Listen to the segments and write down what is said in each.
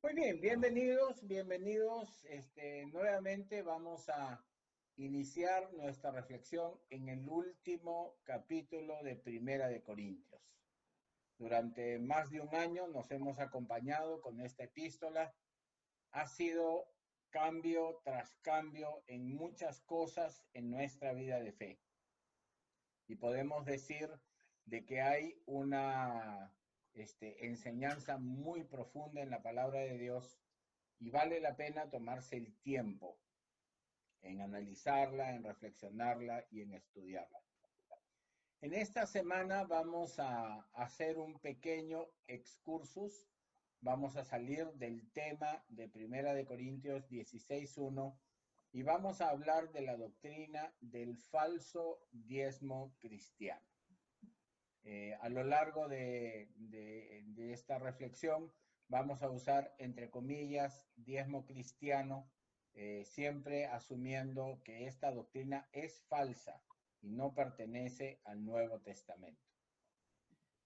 Muy bien, bienvenidos. Nuevamente vamos a iniciar nuestra reflexión en el último capítulo de Primera de Corintios. Durante más de un año nos hemos acompañado con esta epístola. Ha sido cambio tras cambio en muchas cosas en nuestra vida de fe. Y podemos decir de que hay una enseñanza muy profunda en la palabra de Dios y vale la pena tomarse el tiempo en analizarla, en reflexionarla y en estudiarla. En esta semana vamos a hacer un pequeño excursus, vamos a salir del tema de Primera de Corintios 16:1 y vamos a hablar de la doctrina del falso diezmo cristiano. A lo largo de esta reflexión vamos a usar, entre comillas, diezmo cristiano, siempre asumiendo que esta doctrina es falsa y no pertenece al Nuevo Testamento.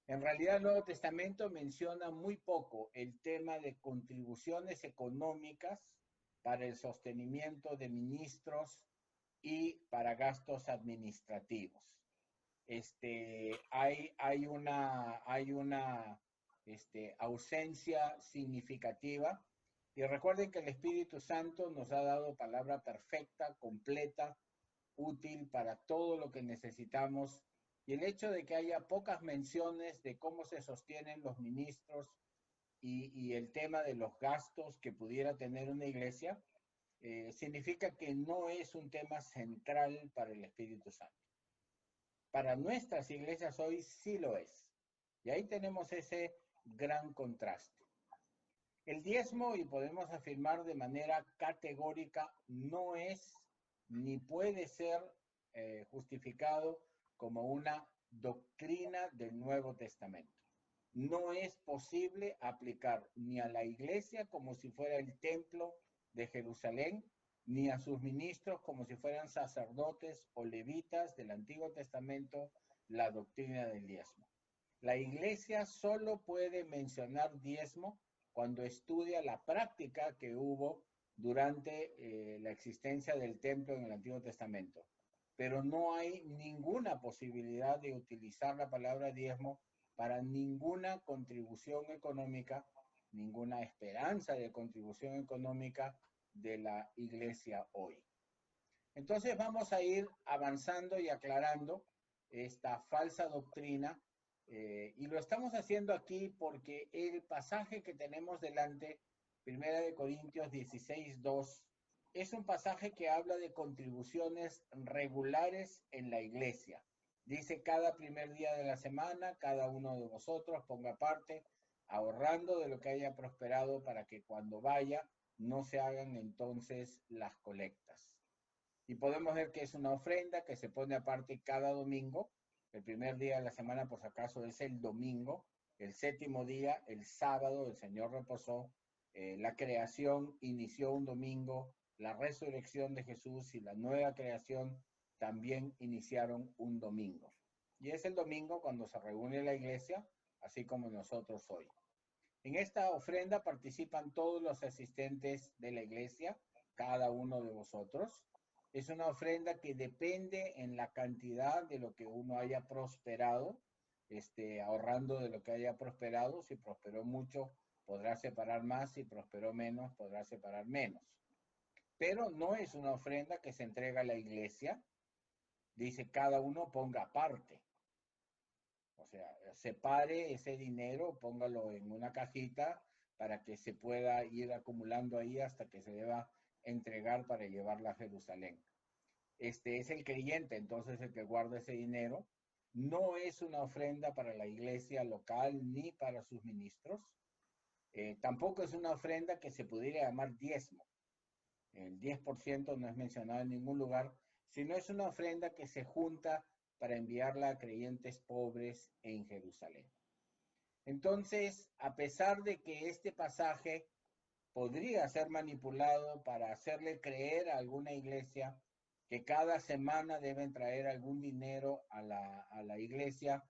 En realidad el Nuevo Testamento menciona muy poco el tema de contribuciones económicas para el sostenimiento de ministros y para gastos administrativos. Hay una ausencia significativa. Y recuerden que el Espíritu Santo nos ha dado palabra perfecta, completa, útil para todo lo que necesitamos. Y el hecho de que haya pocas menciones de cómo se sostienen los ministros y el tema de los gastos que pudiera tener una iglesia, significa que no es un tema central para el Espíritu Santo. Para nuestras iglesias hoy sí lo es. Y ahí tenemos ese gran contraste. El diezmo, y podemos afirmar de manera categórica, no es ni puede ser justificado como una doctrina del Nuevo Testamento. No es posible aplicar ni a la iglesia como si fuera el templo de Jerusalén, ni a sus ministros como si fueran sacerdotes o levitas del Antiguo Testamento, la doctrina del diezmo. La iglesia solo puede mencionar diezmo cuando estudia la práctica que hubo durante la existencia del templo en el Antiguo Testamento. Pero no hay ninguna posibilidad de utilizar la palabra diezmo para ninguna contribución económica, ninguna esperanza de contribución económica de la iglesia hoy. Entonces vamos a ir avanzando y aclarando esta falsa doctrina y lo estamos haciendo aquí porque el pasaje que tenemos delante, 1 Corintios 16:2, es un pasaje que habla de contribuciones regulares en la iglesia. Dice, cada primer día de la semana, cada uno de vosotros ponga parte, ahorrando de lo que haya prosperado para que cuando vaya no se hagan entonces las colectas. Y podemos ver que es una ofrenda que se pone aparte cada domingo. El primer día de la semana, por si acaso, es el domingo. El séptimo día, el sábado, el Señor reposó. La creación inició un domingo. La resurrección de Jesús y la nueva creación también iniciaron un domingo. Y es el domingo cuando se reúne la iglesia, así como nosotros hoy. En esta ofrenda participan todos los asistentes de la iglesia, cada uno de vosotros. Es una ofrenda que depende en la cantidad de lo que uno haya prosperado, ahorrando de lo que haya prosperado. Si prosperó mucho, podrá separar más; si prosperó menos, podrá separar menos. Pero no es una ofrenda que se entrega a la iglesia. Dice, cada uno ponga aparte. O sea, separe ese dinero, póngalo en una cajita para que se pueda ir acumulando ahí hasta que se deba entregar para llevarla a Jerusalén. Este es el creyente, entonces, el que guarda ese dinero. No es una ofrenda para la iglesia local ni para sus ministros. Tampoco es una ofrenda que se pudiera llamar diezmo. El 10% no es mencionado en ningún lugar, sino es una ofrenda que se junta para enviarla a creyentes pobres en Jerusalén. Entonces, a pesar de que este pasaje podría ser manipulado para hacerle creer a alguna iglesia que cada semana deben traer algún dinero a la iglesia,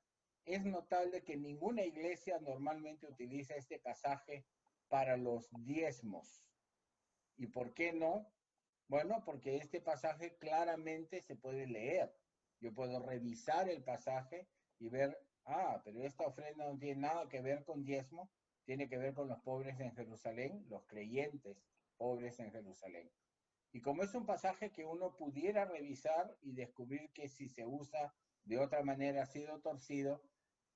es notable que ninguna iglesia normalmente utiliza este pasaje para los diezmos. ¿Y por qué no? Bueno, porque este pasaje claramente se puede leer. Yo puedo revisar el pasaje y ver, pero esta ofrenda no tiene nada que ver con diezmo, tiene que ver con los pobres en Jerusalén, los creyentes pobres en Jerusalén. Y como es un pasaje que uno pudiera revisar y descubrir que si se usa de otra manera ha sido torcido,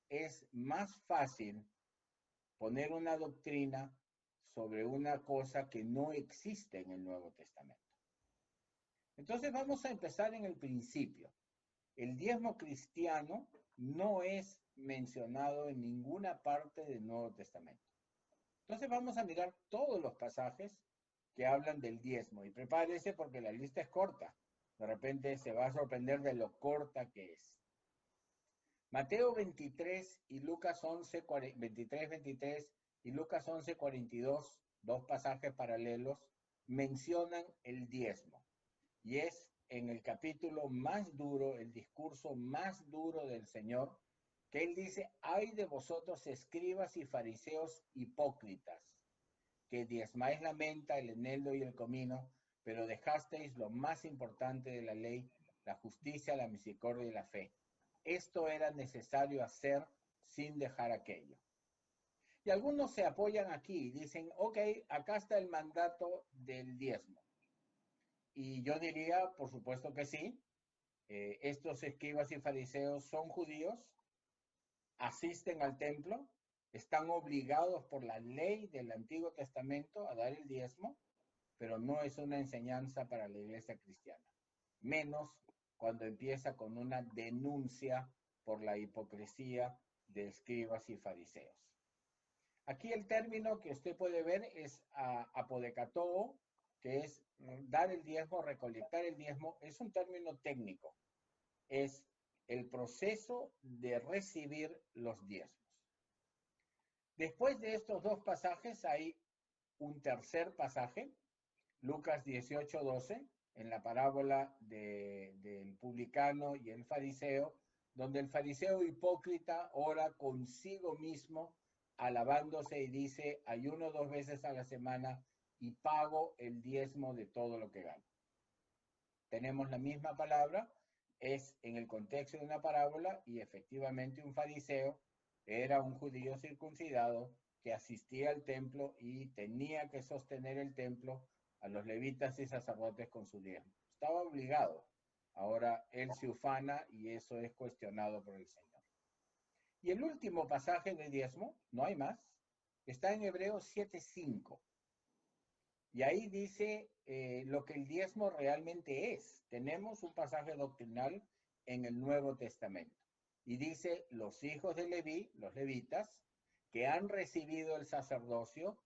es más fácil poner una doctrina sobre una cosa que no existe en el Nuevo Testamento. Entonces vamos a empezar en el principio. El diezmo cristiano no es mencionado en ninguna parte del Nuevo Testamento. Entonces vamos a mirar todos los pasajes que hablan del diezmo. Y prepárese porque la lista es corta. De repente se va a sorprender de lo corta que es. Mateo 23 y Lucas 11, 23 y Lucas 11, 42, dos pasajes paralelos, mencionan el diezmo. Y es en el capítulo más duro, el discurso más duro del Señor, que Él dice, ay de vosotros escribas y fariseos hipócritas, que diezmáis la menta, el eneldo y el comino, pero dejasteis lo más importante de la ley, la justicia, la misericordia y la fe. Esto era necesario hacer sin dejar aquello. Y algunos se apoyan aquí y dicen, ok, acá está el mandato del diezmo. Y yo diría, por supuesto que sí, estos escribas y fariseos son judíos, asisten al templo, están obligados por la ley del Antiguo Testamento a dar el diezmo, pero no es una enseñanza para la iglesia cristiana, menos cuando empieza con una denuncia por la hipocresía de escribas y fariseos. Aquí el término que usted puede ver es apodecatoo, que es dar el diezmo, recolectar el diezmo, es un término técnico, es el proceso de recibir los diezmos. Después de estos dos pasajes hay un tercer pasaje, Lucas 18:12, en la parábola del publicano y el fariseo, donde el fariseo hipócrita ora consigo mismo, alabándose y dice, ayuno 2 veces a la semana y pago el diezmo de todo lo que gano. Tenemos la misma palabra, es en el contexto de una parábola y efectivamente un fariseo era un judío circuncidado que asistía al templo y tenía que sostener el templo a los levitas y sacerdotes con su diezmo. Estaba obligado. Ahora él se ufana y eso es cuestionado por el Señor. Y el último pasaje de diezmo, no hay más, está en Hebreos 7:5. Y ahí dice lo que el diezmo realmente es. Tenemos un pasaje doctrinal en el Nuevo Testamento. Y dice, los hijos de Leví, los levitas, que han recibido el sacerdocio,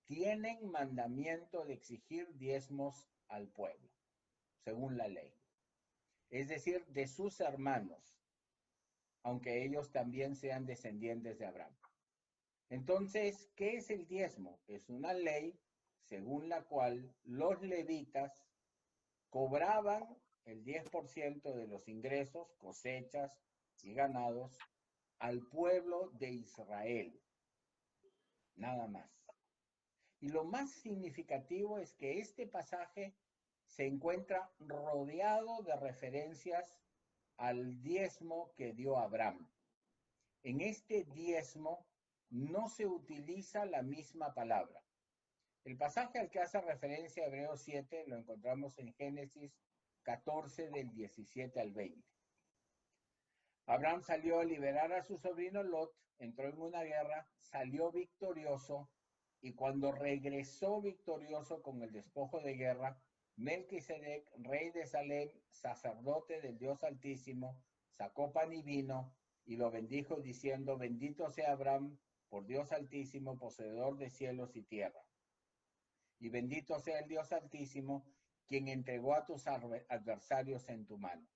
tienen mandamiento de exigir diezmos al pueblo, según la ley. Es decir, de sus hermanos, aunque ellos también sean descendientes de Abraham. Entonces, ¿qué es el diezmo? Es una ley según la cual los levitas cobraban el 10% de los ingresos, cosechas y ganados al pueblo de Israel. Nada más. Y lo más significativo es que este pasaje se encuentra rodeado de referencias al diezmo que dio Abraham. En este diezmo no se utiliza la misma palabra. El pasaje al que hace referencia Hebreos 7 lo encontramos en Génesis 14 del 17 al 20. Abraham salió a liberar a su sobrino Lot, entró en una guerra, salió victorioso y cuando regresó victorioso con el despojo de guerra, Melquisedec, rey de Salem, sacerdote del Dios Altísimo, sacó pan y vino y lo bendijo diciendo, bendito sea Abraham por Dios Altísimo, poseedor de cielos y tierra. Y bendito sea el Dios Altísimo, quien entregó a tus adversarios en tu mano.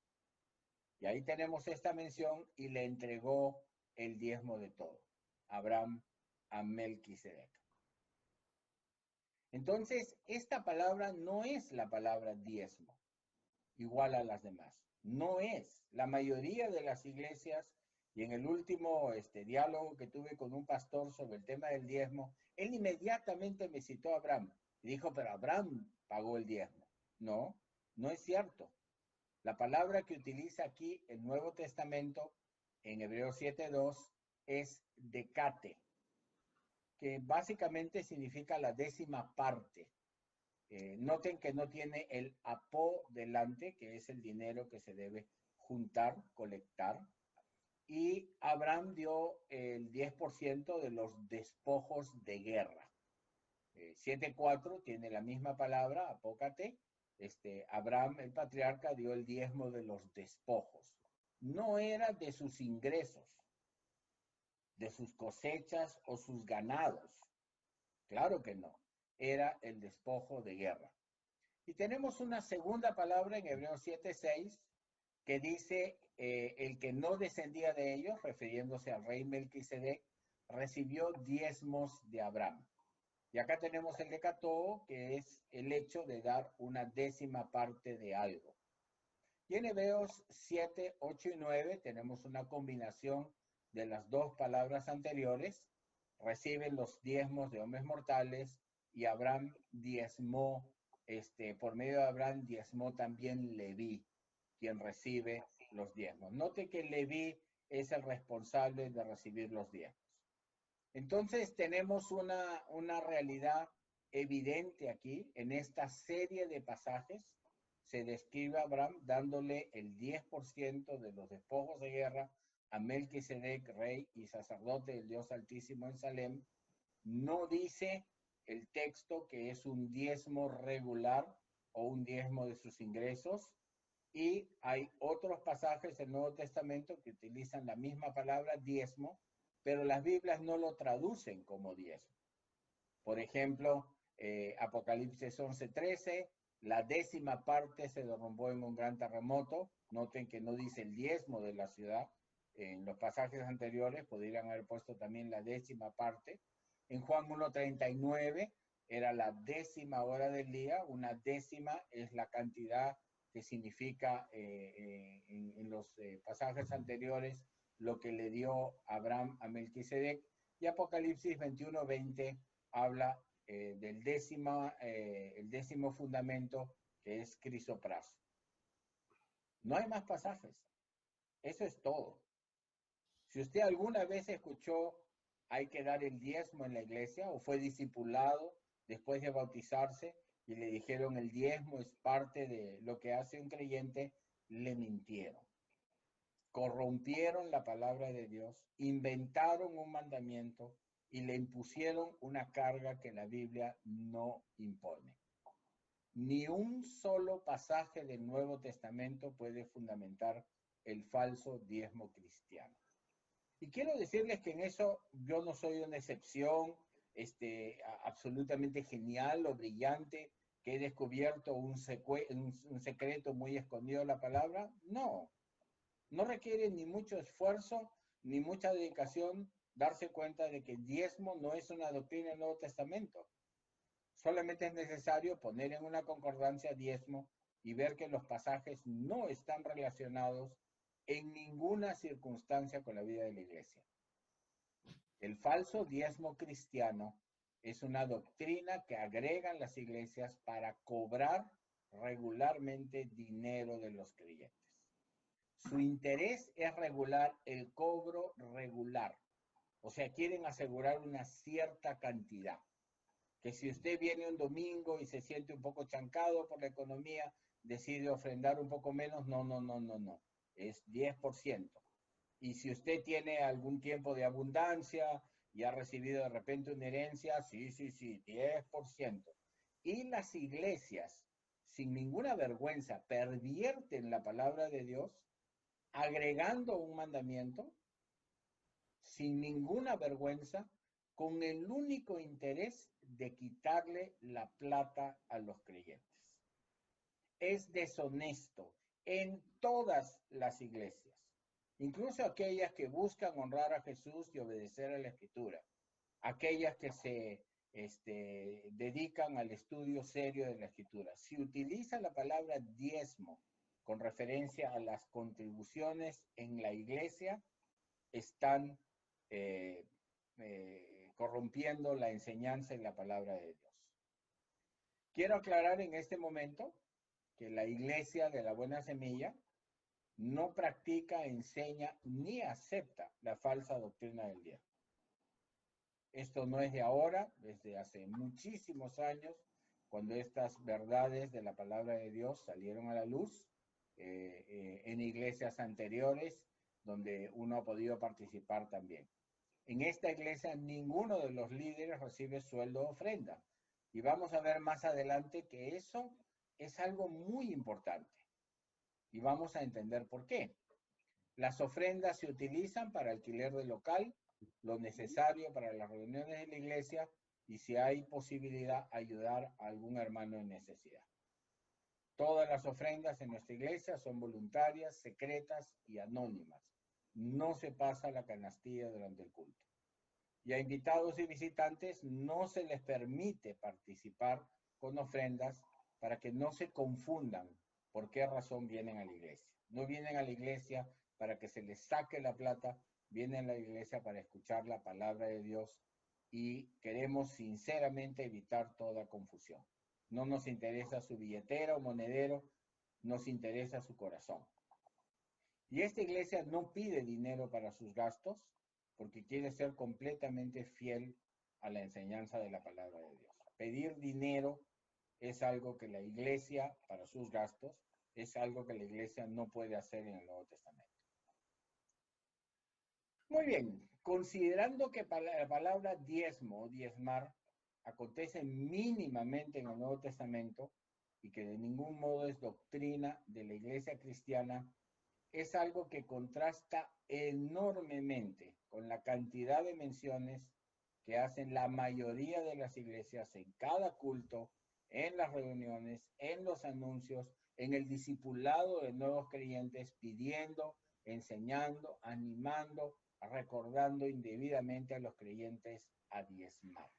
Y ahí tenemos esta mención, y le entregó el diezmo de todo, Abraham a Melquisedec. Entonces, esta palabra no es la palabra diezmo, igual a las demás. No es. La mayoría de las iglesias Y en el último diálogo que tuve con un pastor sobre el tema del diezmo, él inmediatamente me citó a Abraham. Y dijo, pero Abraham pagó el diezmo. No, no es cierto. La palabra que utiliza aquí el Nuevo Testamento, en Hebreos 7:2, es decate, que básicamente significa la décima parte. Noten que no tiene el apó delante, que es el dinero que se debe juntar, colectar. Y Abraham dio el 10% de los despojos de guerra. 7:4 tiene la misma palabra, apócate. Abraham, el patriarca, dio el diezmo de los despojos. No era de sus ingresos, de sus cosechas o sus ganados. Claro que no. Era el despojo de guerra. Y tenemos una segunda palabra en Hebreos 7:6 que dice, el que no descendía de ellos, refiriéndose al rey Melquisedec, recibió diezmos de Abraham. Y acá tenemos el decató, que es el hecho de dar una décima parte de algo. Y en Hebreos 7, 8 y 9 tenemos una combinación de las dos palabras anteriores. Reciben los diezmos de hombres mortales y Abraham diezmó, por medio de Abraham diezmó también Leví, quien recibe los diezmos. Note que Leví es el responsable de recibir los diezmos. Entonces tenemos una realidad evidente aquí. En esta serie de pasajes se describe a Abraham dándole el 10% de los despojos de guerra a Melquisedec, rey y sacerdote del Dios Altísimo en Salem. No dice el texto que es un diezmo regular o un diezmo de sus ingresos. Y hay otros pasajes del Nuevo Testamento que utilizan la misma palabra diezmo, pero las Biblias no lo traducen como diezmo. Por ejemplo, Apocalipsis 11:13, la décima parte se derrumbó en un gran terremoto. Noten que no dice el diezmo de la ciudad. En los pasajes anteriores podrían haber puesto también la décima parte. En Juan 1:39 era la décima hora del día. Una décima es la cantidad que significa en los pasajes anteriores lo que le dio Abraham a Melquisedec. Y Apocalipsis 21:20 habla del el décimo fundamento, que es crisopraso. No hay más pasajes. Eso es todo. Si usted alguna vez escuchó hay que dar el diezmo en la iglesia o fue discipulado después de bautizarse y le dijeron el diezmo es parte de lo que hace un creyente, le mintieron. Corrompieron la palabra de Dios, inventaron un mandamiento y le impusieron una carga que la Biblia no impone. Ni un solo pasaje del Nuevo Testamento puede fundamentar el falso diezmo cristiano. Y quiero decirles que en eso yo no soy una excepción absolutamente genial o brillante, que he descubierto un secreto muy escondido de la palabra. No, no requiere ni mucho esfuerzo ni mucha dedicación darse cuenta de que el diezmo no es una doctrina del Nuevo Testamento. Solamente es necesario poner en una concordancia diezmo y ver que los pasajes no están relacionados en ninguna circunstancia con la vida de la iglesia. El falso diezmo cristiano es una doctrina que agregan las iglesias para cobrar regularmente dinero de los creyentes. Su interés es regular el cobro regular. O sea, quieren asegurar una cierta cantidad. Que si usted viene un domingo y se siente un poco chancado por la economía, decide ofrendar un poco menos, no. Es 10%. Y si usted tiene algún tiempo de abundancia y ha recibido de repente una herencia, sí, 10%. Y las iglesias, sin ninguna vergüenza, pervierten la palabra de Dios agregando un mandamiento sin ninguna vergüenza, con el único interés de quitarle la plata a los creyentes. Es deshonesto en todas las iglesias, incluso aquellas que buscan honrar a Jesús y obedecer a la Escritura, aquellas que se dedican al estudio serio de la Escritura. Si utiliza la palabra diezmo con referencia a las contribuciones en la iglesia, están corrompiendo la enseñanza y la palabra de Dios. Quiero aclarar en este momento que la Iglesia de la Buena Semilla no practica, enseña ni acepta la falsa doctrina del diezmo. Esto no es de ahora, desde hace muchísimos años, cuando estas verdades de la palabra de Dios salieron a la luz en iglesias anteriores, donde uno ha podido participar también. En esta iglesia ninguno de los líderes recibe sueldo o ofrenda. Y vamos a ver más adelante que eso es algo muy importante. Y vamos a entender por qué. Las ofrendas se utilizan para alquiler del local, lo necesario para las reuniones de la iglesia y si hay posibilidad ayudar a algún hermano en necesidad. Todas las ofrendas en nuestra iglesia son voluntarias, secretas y anónimas. No se pasa la canastilla durante el culto. Y a invitados y visitantes no se les permite participar con ofrendas para que no se confundan por qué razón vienen a la iglesia. No vienen a la iglesia para que se les saque la plata, vienen a la iglesia para escuchar la palabra de Dios y queremos sinceramente evitar toda confusión. No nos interesa su billetera o monedero, nos interesa su corazón. Y esta iglesia no pide dinero para sus gastos porque quiere ser completamente fiel a la enseñanza de la palabra de Dios. Pedir dinero es algo que la iglesia, para sus gastos, es algo que la iglesia no puede hacer en el Nuevo Testamento. Muy bien, considerando que la palabra diezmo o diezmar acontece mínimamente en el Nuevo Testamento y que de ningún modo es doctrina de la iglesia cristiana, es algo que contrasta enormemente con la cantidad de menciones que hacen la mayoría de las iglesias en cada culto, en las reuniones, en los anuncios, en el discipulado de nuevos creyentes, pidiendo, enseñando, animando, recordando indebidamente a los creyentes a diezmar.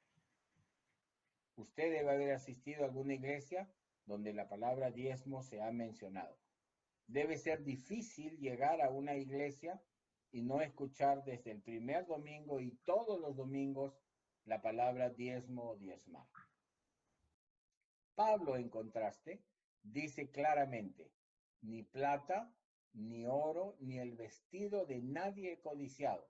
Usted debe haber asistido a alguna iglesia donde la palabra diezmo se ha mencionado. Debe ser difícil llegar a una iglesia y no escuchar desde el primer domingo y todos los domingos la palabra diezmo o diezmar. Pablo, en contraste, dice claramente, ni plata, ni oro, ni el vestido de nadie he codiciado.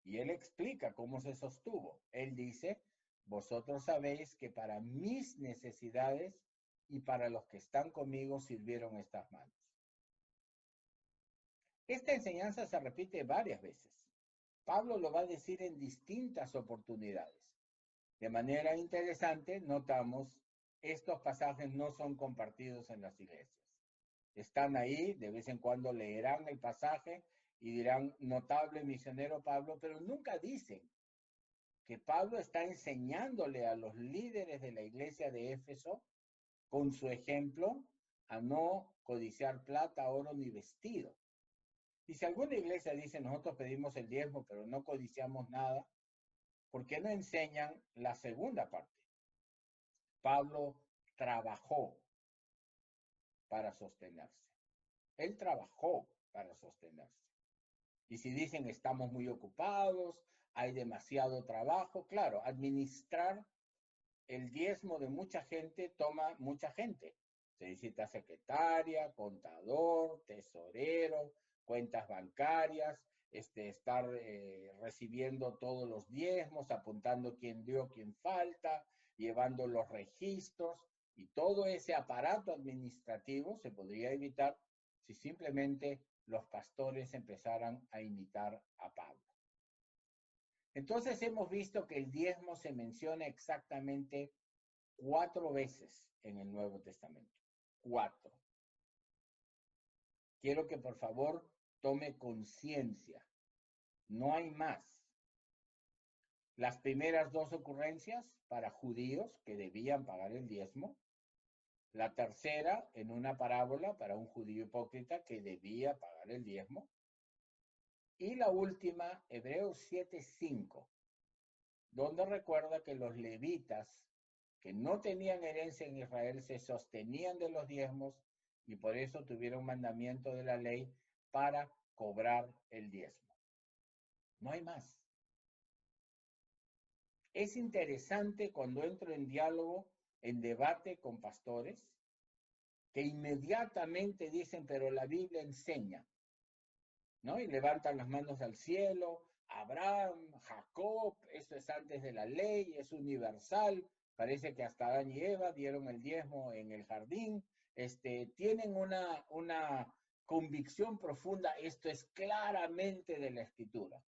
Y él explica cómo se sostuvo. Él dice, vosotros sabéis que para mis necesidades y para los que están conmigo sirvieron estas manos. Esta enseñanza se repite varias veces. Pablo lo va a decir en distintas oportunidades. De manera interesante, notamos, estos pasajes no son compartidos en las iglesias. Están ahí, de vez en cuando leerán el pasaje y dirán, notable misionero Pablo, pero nunca dicen que Pablo está enseñándole a los líderes de la iglesia de Éfeso, con su ejemplo, a no codiciar plata, oro ni vestido. Y si alguna iglesia dice, nosotros pedimos el diezmo, pero no codiciamos nada, ¿por qué no enseñan la segunda parte? Pablo trabajó para sostenerse. Él trabajó para sostenerse. Y si dicen, estamos muy ocupados, hay demasiado trabajo, claro, administrar el diezmo de mucha gente toma mucha gente. Se necesita secretaria, contador, tesorero, cuentas bancarias, estar recibiendo todos los diezmos, apuntando quién dio, quién falta, llevando los registros, y todo ese aparato administrativo se podría evitar si simplemente los pastores empezaran a imitar a Pablo. Entonces hemos visto que el diezmo se menciona exactamente 4 veces en el Nuevo Testamento. 4. Quiero que por favor tome conciencia. No hay más. Las primeras 2 ocurrencias para judíos que debían pagar el diezmo. La tercera en una parábola para un judío hipócrita que debía pagar el diezmo. Y la última, Hebreos 7:5, donde recuerda que los levitas que no tenían herencia en Israel se sostenían de los diezmos y por eso tuvieron mandamiento de la ley para cobrar el diezmo. No hay más. Es interesante cuando entro en diálogo, en debate con pastores, que inmediatamente dicen, pero la Biblia enseña, ¿no? Y levantan las manos al cielo, Abraham, Jacob, esto es antes de la ley, es universal, parece que hasta Adán y Eva dieron el diezmo en el jardín, tienen una convicción profunda, esto es claramente de la Escritura.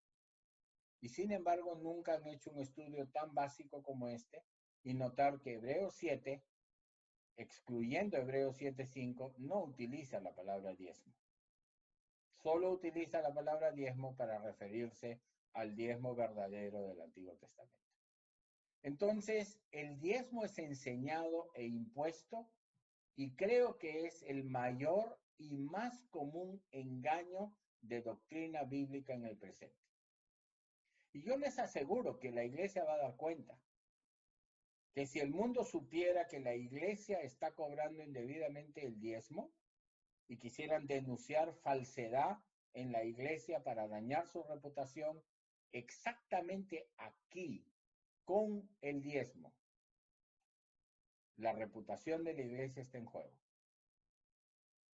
Y sin embargo, nunca han hecho un estudio tan básico como este y notar que Hebreos 7, excluyendo Hebreos 7:5, no utiliza la palabra diezmo. Solo utiliza la palabra diezmo para referirse al diezmo verdadero del Antiguo Testamento. Entonces, el diezmo es enseñado e impuesto y creo que es el mayor y más común engaño de doctrina bíblica en el presente. Y yo les aseguro que la iglesia va a dar cuenta que si el mundo supiera que la iglesia está cobrando indebidamente el diezmo y quisieran denunciar falsedad en la iglesia para dañar su reputación, exactamente aquí, con el diezmo, la reputación de la iglesia está en juego.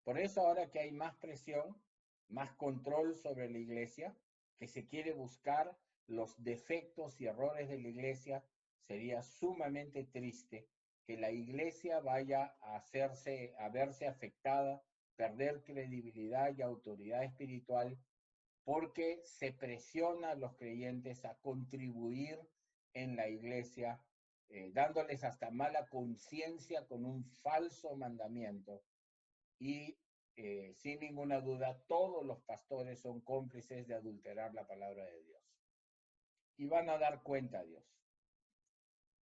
Por eso ahora que hay más presión, más control sobre la iglesia, que se quiere buscar los defectos y errores de la iglesia, sería sumamente triste que la iglesia vaya a verse afectada, perder credibilidad y autoridad espiritual, porque se presiona a los creyentes a contribuir en la iglesia, dándoles hasta mala conciencia con un falso mandamiento. Y sin ninguna duda, todos los pastores son cómplices de adulterar la palabra de Dios. Y van a dar cuenta a Dios.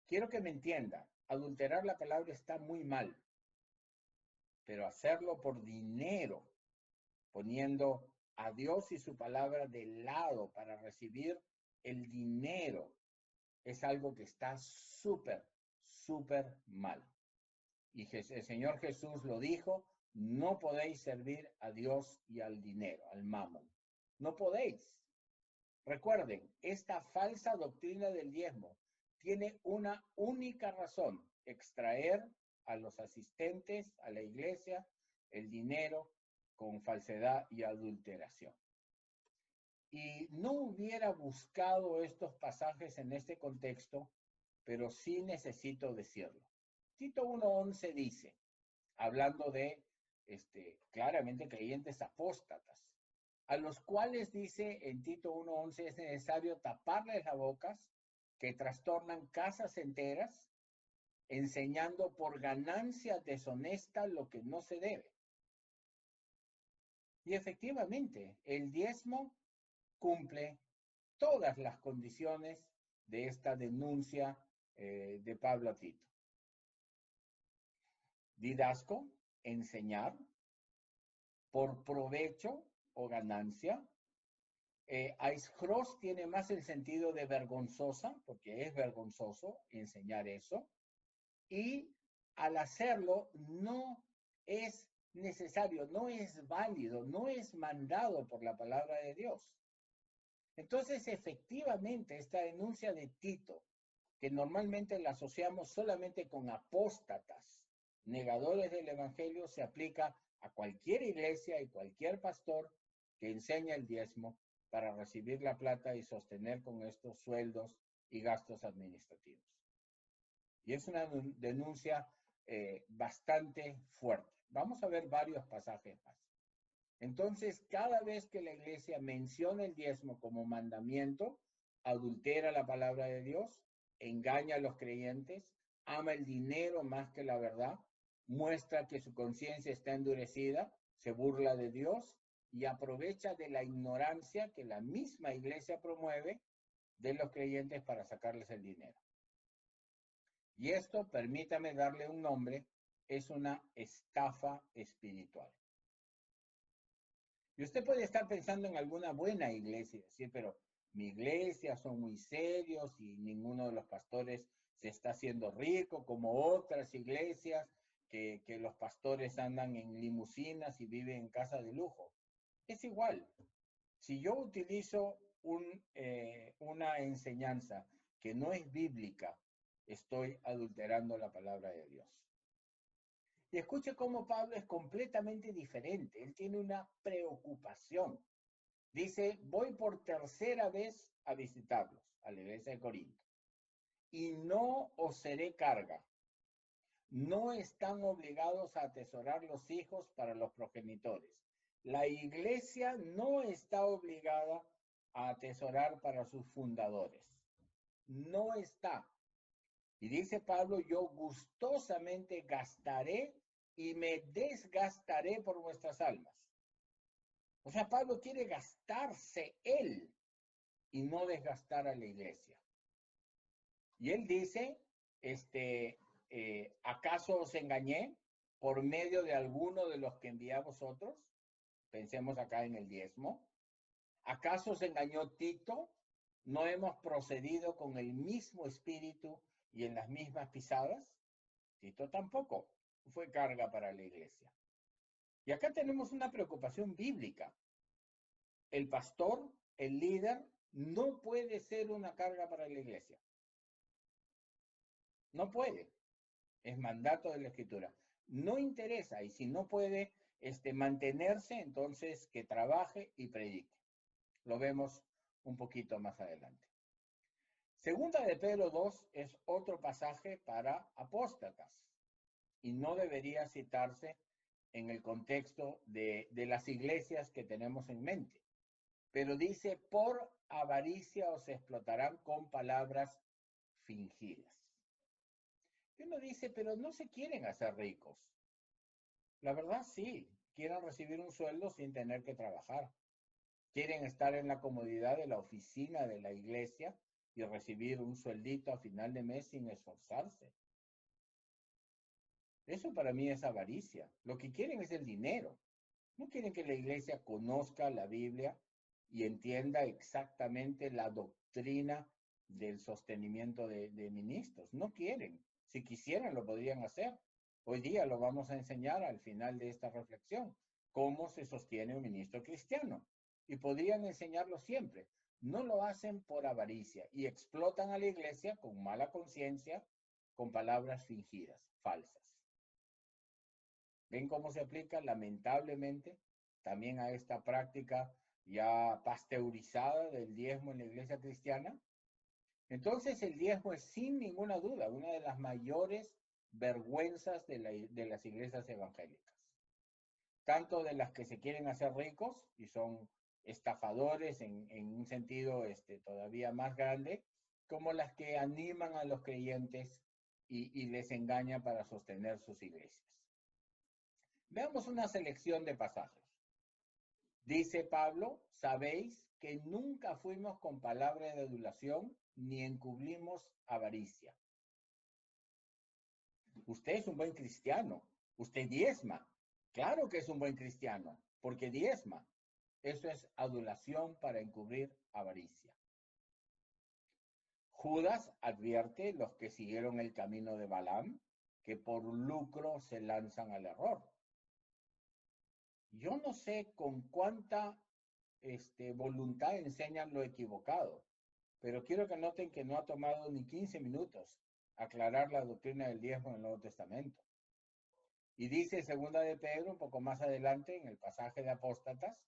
Quiero que me entienda, adulterar la palabra está muy mal, pero hacerlo por dinero, poniendo a Dios y su palabra de lado para recibir el dinero, es algo que está súper, súper mal. Y el Señor Jesús lo dijo, no podéis servir a Dios y al dinero, al mamón. No podéis. Recuerden, esta falsa doctrina del diezmo tiene una única razón, extraer a los asistentes a la iglesia el dinero con falsedad y adulteración. Y no hubiera buscado estos pasajes en este contexto, pero sí necesito decirlo. Tito 1:11 dice, hablando de claramente creyentes apóstatas, a los cuales dice en Tito 1:11 es necesario taparles las bocas, que trastornan casas enteras, enseñando por ganancia deshonesta lo que no se debe. Y efectivamente, el diezmo cumple todas las condiciones de esta denuncia de Pablo a Tito. Didasco, enseñar, por provecho o ganancia. Aischros tiene más el sentido de vergonzosa, porque es vergonzoso enseñar eso, y al hacerlo no es necesario, no es válido, no es mandado por la palabra de Dios. Entonces, efectivamente, esta denuncia de Tito, que normalmente la asociamos solamente con apóstatas, negadores del evangelio, se aplica a cualquier iglesia y cualquier pastor que enseña el diezmo para recibir la plata y sostener con estos sueldos y gastos administrativos. Y es una denuncia bastante fuerte. Vamos a ver varios pasajes más. Entonces, cada vez que la iglesia menciona el diezmo como mandamiento, adultera la palabra de Dios, engaña a los creyentes, ama el dinero más que la verdad, muestra que su conciencia está endurecida, se burla de Dios y aprovecha de la ignorancia que la misma iglesia promueve de los creyentes para sacarles el dinero. Y esto, permítame darle un nombre, es una estafa espiritual. Y usted puede estar pensando en alguna buena iglesia y decir, pero mi iglesia son muy serios y ninguno de los pastores se está haciendo rico como otras iglesias que los pastores andan en limusinas y viven en casa de lujo. Es igual. Si yo utilizo una enseñanza que no es bíblica, estoy adulterando la palabra de Dios. Y escuche cómo Pablo es completamente diferente. Él tiene una preocupación. Dice, voy por tercera vez a visitarlos, a la iglesia de Corinto, y no os seré carga. No están obligados a atesorar los hijos para los progenitores. La iglesia no está obligada a atesorar para sus fundadores. No está. Y dice Pablo, yo gustosamente gastaré y me desgastaré por vuestras almas. O sea, Pablo quiere gastarse él y no desgastar a la iglesia. Y él dice, ¿acaso os engañé por medio de alguno de los que envié a vosotros? Pensemos acá en el diezmo. ¿Acaso os engañó Tito? ¿No hemos procedido con el mismo espíritu y en las mismas pisadas? Tito tampoco fue carga para la iglesia. Y acá tenemos una preocupación bíblica. El pastor, el líder, no puede ser una carga para la iglesia. No puede. Es mandato de la Escritura. No interesa, y si no puede mantenerse, entonces que trabaje y predique. Lo vemos un poquito más adelante. Segunda de Pedro 2 es otro pasaje para apóstatas y no debería citarse en el contexto de las iglesias que tenemos en mente. Pero dice, por avaricia os explotarán con palabras fingidas. Y uno dice, pero no se quieren hacer ricos. La verdad sí, quieren recibir un sueldo sin tener que trabajar. Quieren estar en la comodidad de la oficina de la iglesia y recibir un sueldito a final de mes sin esforzarse. Eso para mí es avaricia. Lo que quieren es el dinero. No quieren que la iglesia conozca la Biblia y entienda exactamente la doctrina del sostenimiento de ministros. No quieren. Si quisieran, lo podrían hacer. Hoy día lo vamos a enseñar al final de esta reflexión. Cómo se sostiene un ministro cristiano. Y podrían enseñarlo siempre. No lo hacen por avaricia y explotan a la iglesia con mala conciencia, con palabras fingidas, falsas. ¿Ven cómo se aplica lamentablemente también a esta práctica ya pasteurizada del diezmo en la iglesia cristiana? Entonces el diezmo es sin ninguna duda una de las mayores vergüenzas de las iglesias evangélicas. Tanto de las que se quieren hacer ricos y son estafadores en un sentido todavía más grande, como las que animan a los creyentes y les engañan para sostener sus iglesias. Veamos una selección de pasajes. Dice Pablo, sabéis que nunca fuimos con palabra de adulación ni encubrimos avaricia. Usted es un buen cristiano, usted diezma. Claro que es un buen cristiano, porque diezma. Eso es adulación para encubrir avaricia. Judas advierte los que siguieron el camino de Balaam, que por lucro se lanzan al error. Yo no sé con cuánta voluntad enseñan lo equivocado, pero quiero que noten que no ha tomado ni 15 minutos aclarar la doctrina del diezmo en el Nuevo Testamento. Y dice segunda de Pedro, un poco más adelante, en el pasaje de Apóstatas,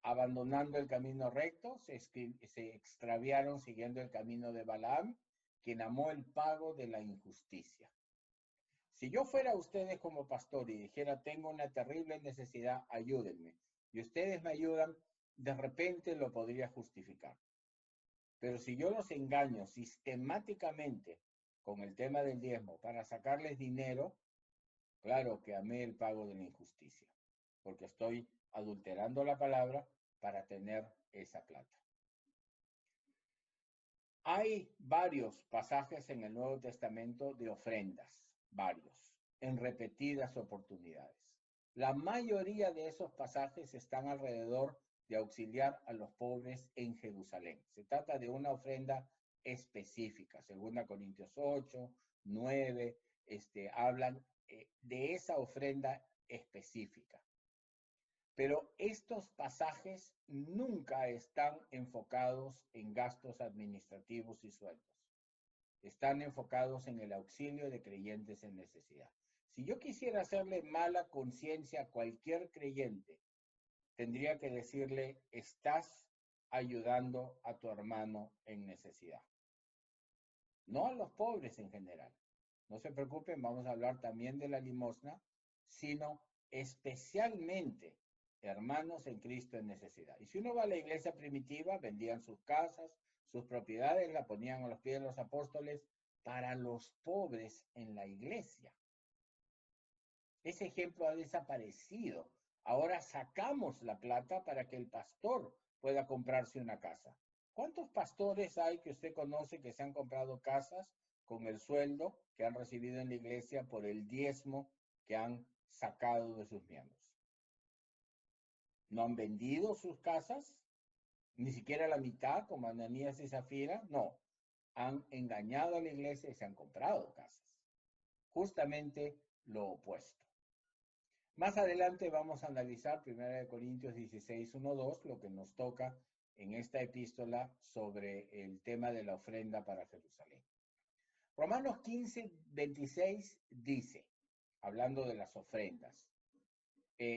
abandonando el camino recto, se extraviaron siguiendo el camino de Balaam, quien amó el pago de la injusticia. Si yo fuera a ustedes como pastor y dijera, tengo una terrible necesidad, ayúdenme, y ustedes me ayudan, de repente lo podría justificar. Pero si yo los engaño sistemáticamente con el tema del diezmo para sacarles dinero, claro que amé el pago de la injusticia, porque estoy adulterando la palabra para tener esa plata. Hay varios pasajes en el Nuevo Testamento de ofrendas, varios, en repetidas oportunidades. La mayoría de esos pasajes están alrededor de auxiliar a los pobres en Jerusalén. Se trata de una ofrenda específica, 2 Corintios 8, 9, hablan de esa ofrenda específica. Pero estos pasajes nunca están enfocados en gastos administrativos y sueldos. Están enfocados en el auxilio de creyentes en necesidad. Si yo quisiera hacerle mala conciencia a cualquier creyente, tendría que decirle, estás ayudando a tu hermano en necesidad. No a los pobres en general. No se preocupen, vamos a hablar también de la limosna, sino especialmente hermanos en Cristo en necesidad. Y si uno va a la iglesia primitiva, vendían sus casas, sus propiedades, la ponían a los pies de los apóstoles para los pobres en la iglesia. Ese ejemplo ha desaparecido. Ahora sacamos la plata para que el pastor pueda comprarse una casa. ¿Cuántos pastores hay que usted conoce que se han comprado casas con el sueldo que han recibido en la iglesia por el diezmo que han sacado de sus miembros? ¿No han vendido sus casas? Ni siquiera la mitad, como Ananías y Zafira. No, han engañado a la iglesia y se han comprado casas. Justamente lo opuesto. Más adelante vamos a analizar 1 Corintios 16, 1, 2, lo que nos toca en esta epístola sobre el tema de la ofrenda para Jerusalén. Romanos 15, 26 dice, hablando de las ofrendas,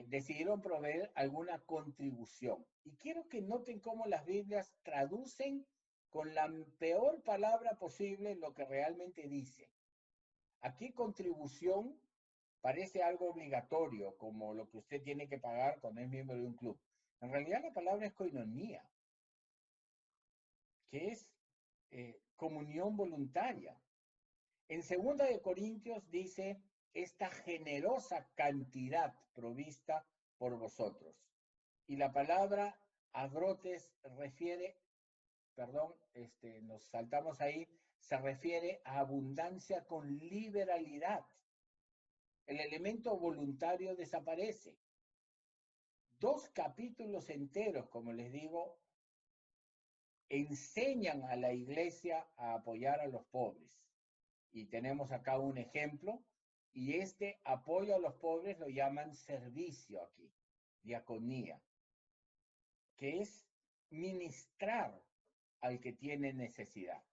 decidieron proveer alguna contribución. Y quiero que noten cómo las Biblias traducen con la peor palabra posible lo que realmente dice. Aquí contribución parece algo obligatorio, como lo que usted tiene que pagar cuando es miembro de un club. En realidad la palabra es koinonía, que es comunión voluntaria. En 2 de Corintios dice, esta generosa cantidad provista por vosotros. Y la palabra agrotes refiere, perdón, nos saltamos ahí, se refiere a abundancia con liberalidad. El elemento voluntario desaparece. 2 capítulos enteros, como les digo, enseñan a la iglesia a apoyar a los pobres. Y tenemos acá un ejemplo, y este apoyo a los pobres lo llaman servicio aquí, diaconía, que es ministrar al que tiene necesidad.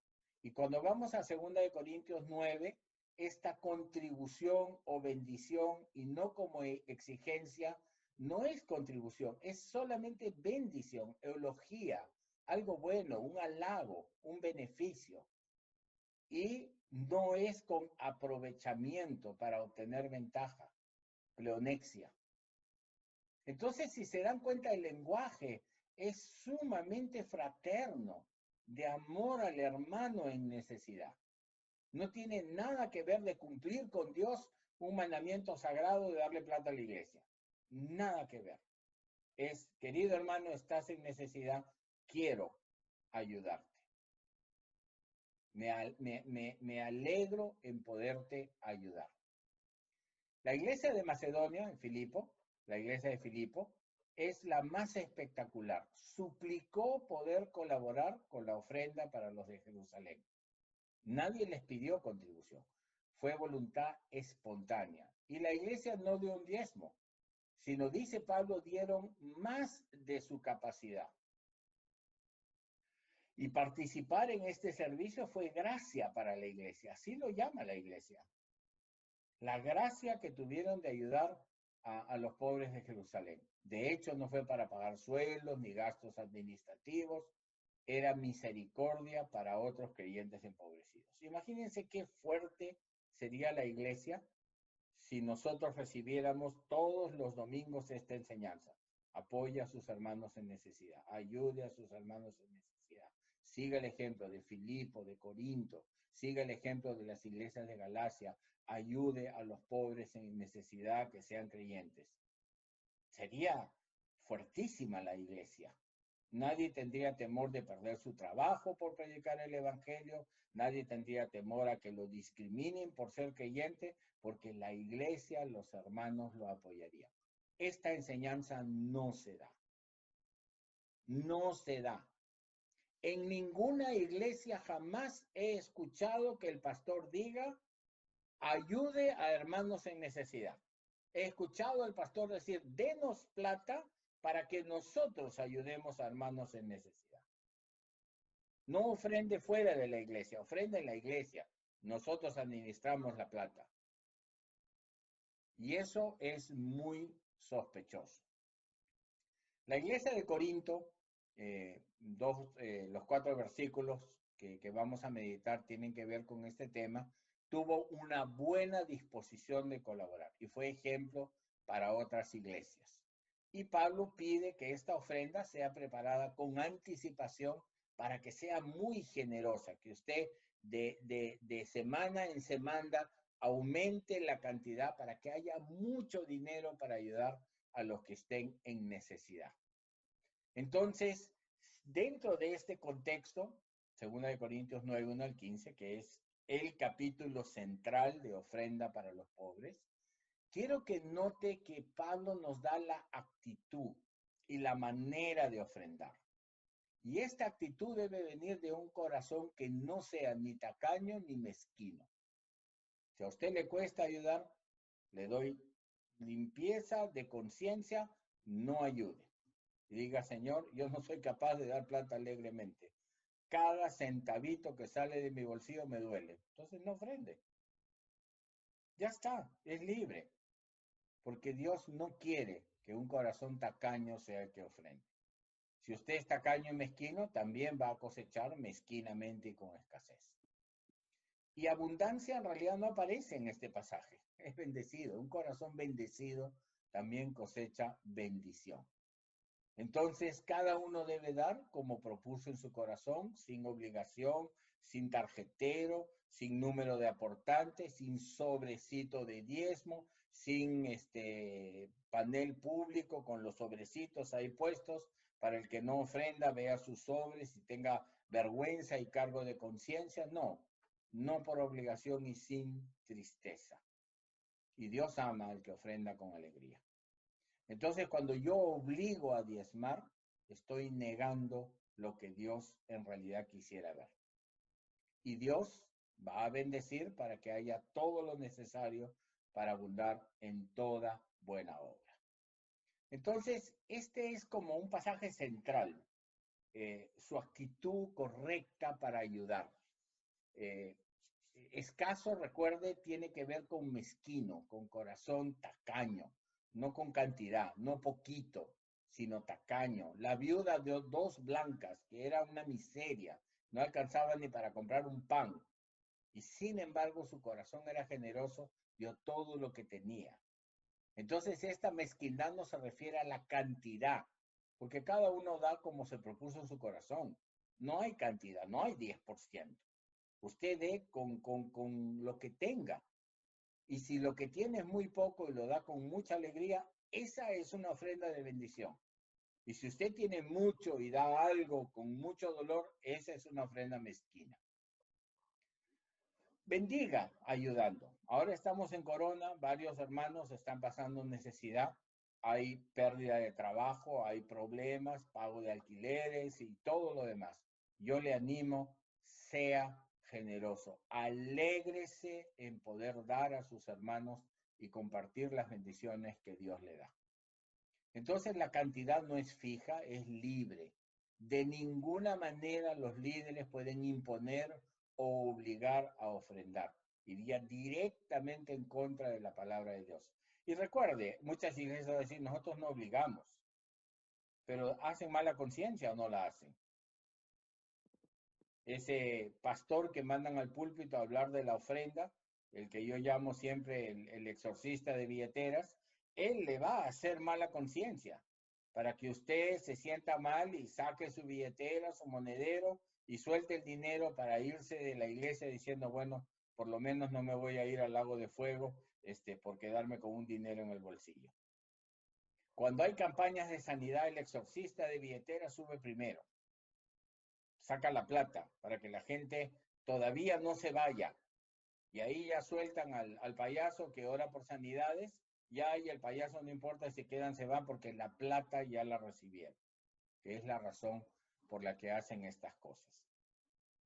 Y cuando vamos a 2 de Corintios 9, esta contribución o bendición, y no como exigencia, no es contribución, es solamente bendición, eulogía, algo bueno, un halago, un beneficio. Y no es con aprovechamiento para obtener ventaja, pleonexia. Entonces, si se dan cuenta, el lenguaje es sumamente fraterno, de amor al hermano en necesidad. No tiene nada que ver de cumplir con Dios un mandamiento sagrado de darle plata a la iglesia. Nada que ver. Es, querido hermano, estás en necesidad, quiero ayudarte. Me alegro en poderte ayudar. La iglesia de Macedonia, en Filipo, la iglesia de Filipo, es la más espectacular. Suplicó poder colaborar con la ofrenda para los de Jerusalén. Nadie les pidió contribución. Fue voluntad espontánea. Y la iglesia no dio un diezmo, sino, dice Pablo, dieron más de su capacidad. Y participar en este servicio fue gracia para la iglesia. Así lo llama la iglesia. La gracia que tuvieron de ayudar a los pobres de Jerusalén. De hecho, no fue para pagar sueldos ni gastos administrativos, era misericordia para otros creyentes empobrecidos. Imagínense qué fuerte sería la iglesia si nosotros recibiéramos todos los domingos esta enseñanza. Apoya a sus hermanos en necesidad, ayude a sus hermanos en necesidad. Siga el ejemplo de Filipo, de Corinto, siga el ejemplo de las iglesias de Galacia, ayude a los pobres en necesidad que sean creyentes. Sería fuertísima la iglesia. Nadie tendría temor de perder su trabajo por predicar el evangelio, nadie tendría temor a que lo discriminen por ser creyente, porque la iglesia, los hermanos lo apoyarían. Esta enseñanza no se da. No se da. En ninguna iglesia jamás he escuchado que el pastor diga, ayude a hermanos en necesidad. He escuchado al pastor decir, denos plata para que nosotros ayudemos a hermanos en necesidad. No ofrende fuera de la iglesia, ofrende en la iglesia. Nosotros administramos la plata. Y eso es muy sospechoso. La iglesia de Corinto, los 4 versículos que vamos a meditar tienen que ver con este tema, tuvo una buena disposición de colaborar y fue ejemplo para otras iglesias. Y Pablo pide que esta ofrenda sea preparada con anticipación para que sea muy generosa, que usted de semana en semana aumente la cantidad para que haya mucho dinero para ayudar a los que estén en necesidad. Entonces, dentro de este contexto, 2 Corintios 9, 1 al 15, que es el capítulo central de ofrenda para los pobres, quiero que note que Pablo nos da la actitud y la manera de ofrendar. Y esta actitud debe venir de un corazón que no sea ni tacaño ni mezquino. Si a usted le cuesta ayudar, le doy limpieza de conciencia, no ayude. Y diga, Señor, yo no soy capaz de dar plata alegremente. Cada centavito que sale de mi bolsillo me duele. Entonces no ofrende. Ya está, es libre. Porque Dios no quiere que un corazón tacaño sea el que ofrende. Si usted es tacaño y mezquino, también va a cosechar mezquinamente y con escasez. Y abundancia en realidad no aparece en este pasaje. Es bendecido. Un corazón bendecido también cosecha bendición. Entonces, cada uno debe dar como propuso en su corazón, sin obligación, sin tarjetero, sin número de aportantes, sin sobrecito de diezmo, sin panel público con los sobrecitos ahí puestos, para el que no ofrenda, vea sus sobres y tenga vergüenza y cargo de conciencia. No, no por obligación y sin tristeza. Y Dios ama al que ofrenda con alegría. Entonces, cuando yo obligo a diezmar, estoy negando lo que Dios en realidad quisiera ver. Y Dios va a bendecir para que haya todo lo necesario para abundar en toda buena obra. Entonces, este es como un pasaje central, su actitud correcta para ayudar. Escaso, recuerde, tiene que ver con mezquino, con corazón tacaño, no con cantidad, no poquito, sino tacaño. La viuda de 2 blancas, que era una miseria, no alcanzaba ni para comprar un pan. Y sin embargo, su corazón era generoso, dio todo lo que tenía. Entonces, esta mezquindad no se refiere a la cantidad, porque cada uno da como se propuso en su corazón. No hay cantidad, no hay 10%. Usted dé con lo que tenga. Y si lo que tiene es muy poco y lo da con mucha alegría, esa es una ofrenda de bendición. Y si usted tiene mucho y da algo con mucho dolor, esa es una ofrenda mezquina. Bendiga ayudando. Ahora estamos en Corona, varios hermanos están pasando necesidad, hay pérdida de trabajo, hay problemas, pago de alquileres y todo lo demás. Yo le animo, sea generoso, alégrese en poder dar a sus hermanos y compartir las bendiciones que Dios le da. Entonces la cantidad no es fija, es libre. De ninguna manera los líderes pueden imponer o obligar a ofrendar. Iría directamente en contra de la palabra de Dios. Y recuerde, muchas iglesias van a decir, nosotros no obligamos, pero ¿hacen mala conciencia o no la hacen? Ese pastor que mandan al púlpito a hablar de la ofrenda, el que yo llamo siempre el exorcista de billeteras, él le va a hacer mala conciencia para que usted se sienta mal y saque su billetera, su monedero y suelte el dinero para irse de la iglesia diciendo, bueno, por lo menos no me voy a ir al lago de fuego por quedarme con un dinero en el bolsillo. Cuando hay campañas de sanidad, el exorcista de billetera sube primero. Saca la plata para que la gente todavía no se vaya. Y ahí ya sueltan al payaso que ora por sanidades, ya y el payaso no importa si quedan, se van porque la plata ya la recibieron, que es la razón por la que hacen estas cosas.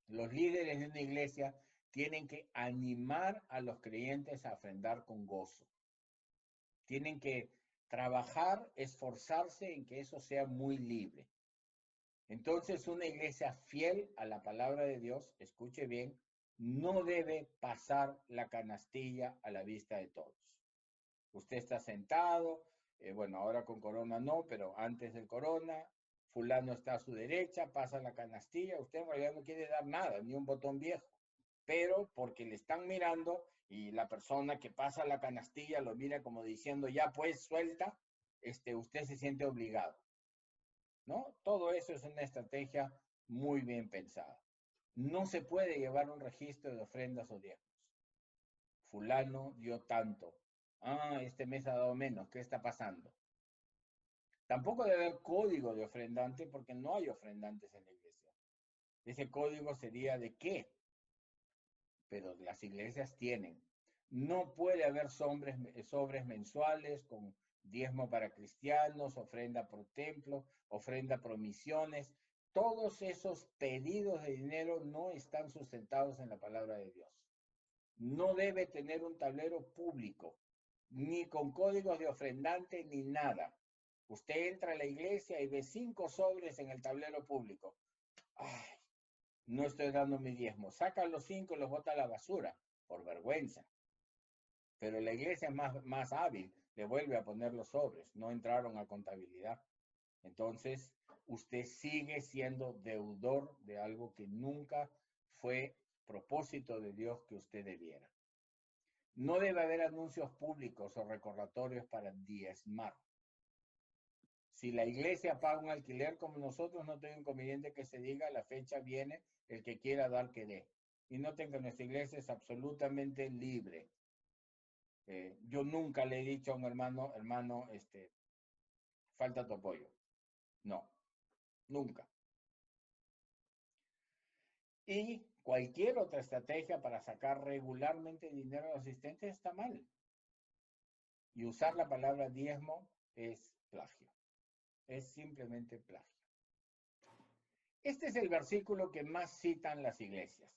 Los líderes de una iglesia tienen que animar a los creyentes a ofrendar con gozo. Tienen que trabajar, esforzarse en que eso sea muy libre. Entonces, una iglesia fiel a la palabra de Dios, escuche bien, no debe pasar la canastilla a la vista de todos. Usted está sentado, bueno, ahora con corona no, pero antes del corona, fulano está a su derecha, pasa la canastilla, usted en realidad no quiere dar nada, ni un botón viejo, pero porque le están mirando y la persona que pasa la canastilla lo mira como diciendo, ya pues suelta, usted se siente obligado, ¿no? Todo eso es una estrategia muy bien pensada. No se puede llevar un registro de ofrendas o diezmos. Fulano dio tanto. Ah, este mes ha dado menos. ¿Qué está pasando? Tampoco debe haber código de ofrendante porque no hay ofrendantes en la iglesia. Ese código sería de qué, pero las iglesias tienen. No puede haber sobres mensuales con diezmo para cristianos, ofrenda por templo, ofrenda por misiones. Todos esos pedidos de dinero no están sustentados en la palabra de Dios. No debe tener un tablero público, ni con códigos de ofrendante, ni nada. Usted entra a la iglesia y ve 5 sobres en el tablero público. Ay, no estoy dando mi diezmo. Saca los 5 y los bota a la basura, por vergüenza. Pero la iglesia es más hábil, le vuelve a poner los sobres. No entraron a contabilidad. Entonces, usted sigue siendo deudor de algo que nunca fue propósito de Dios que usted debiera. No debe haber anuncios públicos o recordatorios para diezmar. Si la iglesia paga un alquiler como nosotros, no tengo inconveniente que se diga la fecha viene, el que quiera dar que dé. Y noten que nuestra iglesia es absolutamente libre. Yo nunca le he dicho a un hermano, falta tu apoyo. No, nunca. Y cualquier otra estrategia para sacar regularmente dinero a los asistentes está mal. Y usar la palabra diezmo es plagio. Es simplemente plagio. Este es el versículo que más citan las iglesias.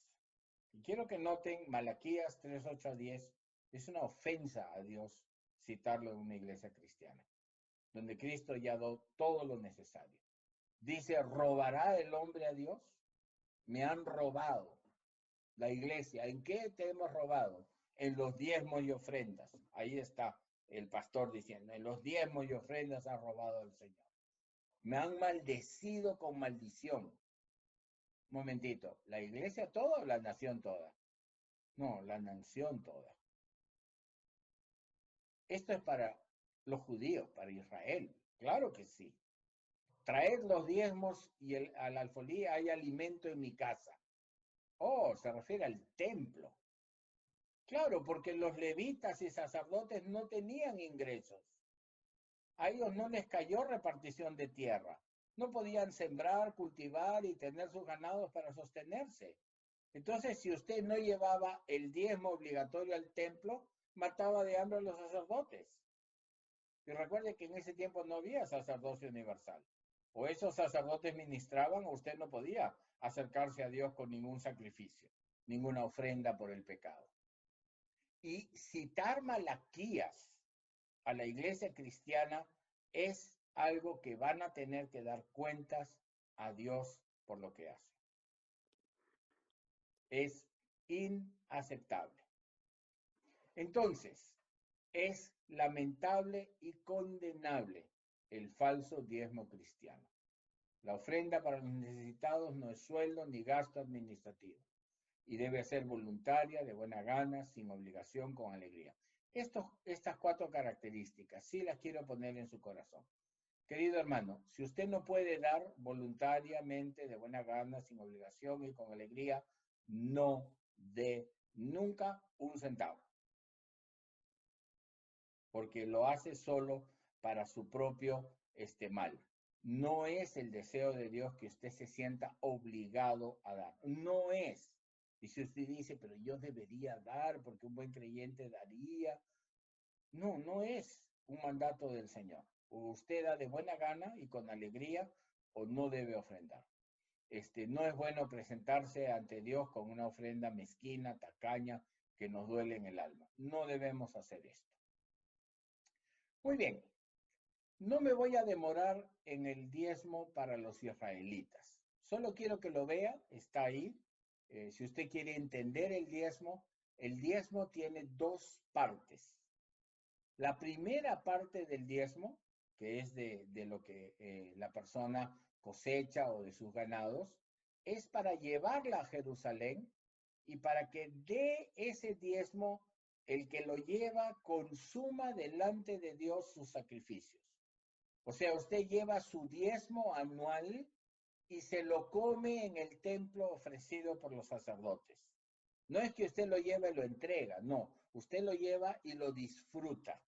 Y quiero que noten Malaquías 3:8-10. Es una ofensa a Dios citarlo en una iglesia cristiana, donde Cristo ya dio todo lo necesario. Dice, ¿robará el hombre a Dios? Me han robado. La iglesia, ¿en qué te hemos robado? En los diezmos y ofrendas. Ahí está el pastor diciendo, en los diezmos y ofrendas ha robado el Señor. Me han maldecido con maldición. Un momentito, ¿la iglesia toda o la nación toda? No, la nación toda. Esto es para los judíos, para Israel. Claro que sí. Traed los diezmos y al alfolí hay alimento en mi casa. Oh, se refiere al templo. Claro, porque los levitas y sacerdotes no tenían ingresos. A ellos no les cayó repartición de tierra. No podían sembrar, cultivar y tener sus ganados para sostenerse. Entonces, si usted no llevaba el diezmo obligatorio al templo, mataba de hambre a los sacerdotes. Y recuerde que en ese tiempo no había sacerdocio universal. O esos sacerdotes ministraban o usted no podía acercarse a Dios con ningún sacrificio, ninguna ofrenda por el pecado. Y citar Malaquías a la iglesia cristiana es algo que van a tener que dar cuentas a Dios por lo que hacen. Es inaceptable. Entonces, es lamentable y condenable el falso diezmo cristiano. La ofrenda para los necesitados no es sueldo ni gasto administrativo y debe ser voluntaria, de buena gana, sin obligación, con alegría. Estas 4 características sí las quiero poner en su corazón. Querido hermano, si usted no puede dar voluntariamente, de buena gana, sin obligación y con alegría, no dé nunca un centavo. Porque lo hace solo para su propio mal. No es el deseo de Dios que usted se sienta obligado a dar. No es. Y si usted dice, pero yo debería dar porque un buen creyente daría. No, no es un mandato del Señor. O usted da de buena gana y con alegría o no debe ofrendar. No es bueno presentarse ante Dios con una ofrenda mezquina, tacaña, que nos duele en el alma. No debemos hacer esto. Muy bien, no me voy a demorar en el diezmo para los israelitas. Solo quiero que lo vea, está ahí. Si usted quiere entender el diezmo tiene dos partes. La primera parte del diezmo, que es de lo que la persona cosecha o de sus ganados, es para llevarla a Jerusalén y para que de ese diezmo el que lo lleva consuma delante de Dios sus sacrificios. O sea, usted lleva su diezmo anual y se lo come en el templo ofrecido por los sacerdotes. No es que usted lo lleva y lo entrega, no, usted lo lleva y lo disfruta.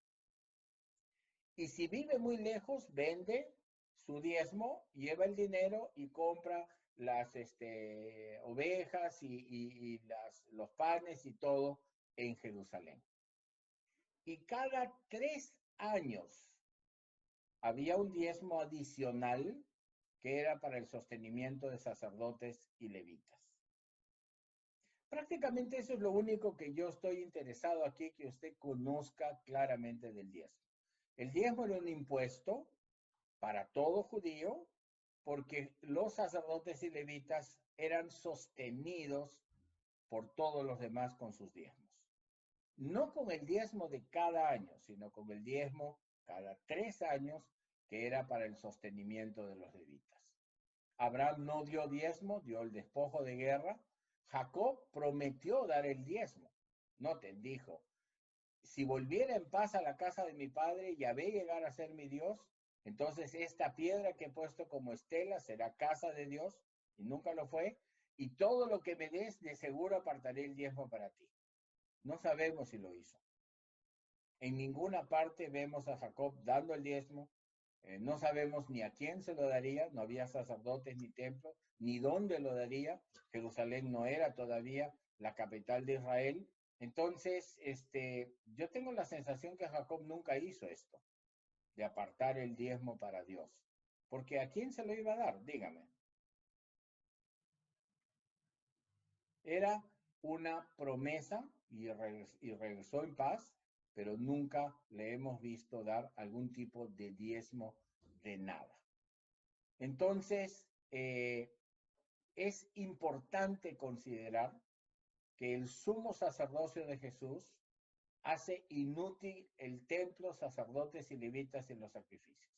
Y si vive muy lejos, vende su diezmo, lleva el dinero y compra las ovejas los panes y todo en Jerusalén. Y cada 3 años había un diezmo adicional que era para el sostenimiento de sacerdotes y levitas. Prácticamente eso es lo único que yo estoy interesado aquí, que usted conozca claramente del diezmo. El diezmo era un impuesto para todo judío porque los sacerdotes y levitas eran sostenidos por todos los demás con sus diezmos. No con el diezmo de cada año, sino con el diezmo cada 3 años, que era para el sostenimiento de los levitas. Abraham no dio diezmo, dio el despojo de guerra. Jacob prometió dar el diezmo. Noten, dijo, si volviera en paz a la casa de mi padre, Yahvé llegara a ser mi Dios, entonces esta piedra que he puesto como estela será casa de Dios, y nunca lo fue, y todo lo que me des, de seguro apartaré el diezmo para ti. No sabemos si lo hizo. En ninguna parte vemos a Jacob dando el diezmo. No sabemos ni a quién se lo daría, no había sacerdotes ni templo, ni dónde lo daría. Jerusalén no era todavía la capital de Israel. Entonces, yo tengo la sensación que Jacob nunca hizo esto, de apartar el diezmo para Dios. Porque ¿a quién se lo iba a dar? Dígame. Era una promesa y regresó en paz, pero nunca le hemos visto dar algún tipo de diezmo de nada. Entonces, es importante considerar que el sumo sacerdocio de Jesús hace inútil el templo, sacerdotes y levitas en los sacrificios.